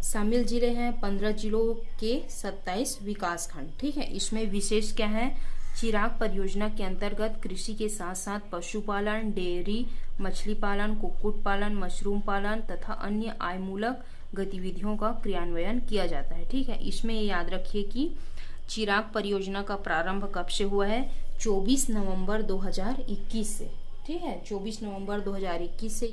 S1: शामिल जिले हैं 15 जिलों के 27 विकास खंड, ठीक है। इसमें विशेष क्या है, चिराग परियोजना के अंतर्गत कृषि के साथ साथ पशुपालन, डेयरी, मछली पालन, कुक्कुट पालन, मशरूम पालन तथा अन्य आयमूलक गतिविधियों का क्रियान्वयन किया जाता है, ठीक है। इसमें याद रखिए कि चिराग परियोजना का प्रारंभ कब से हुआ है, 24 नवंबर 2021 से, ठीक है। 24 नवंबर 2021 से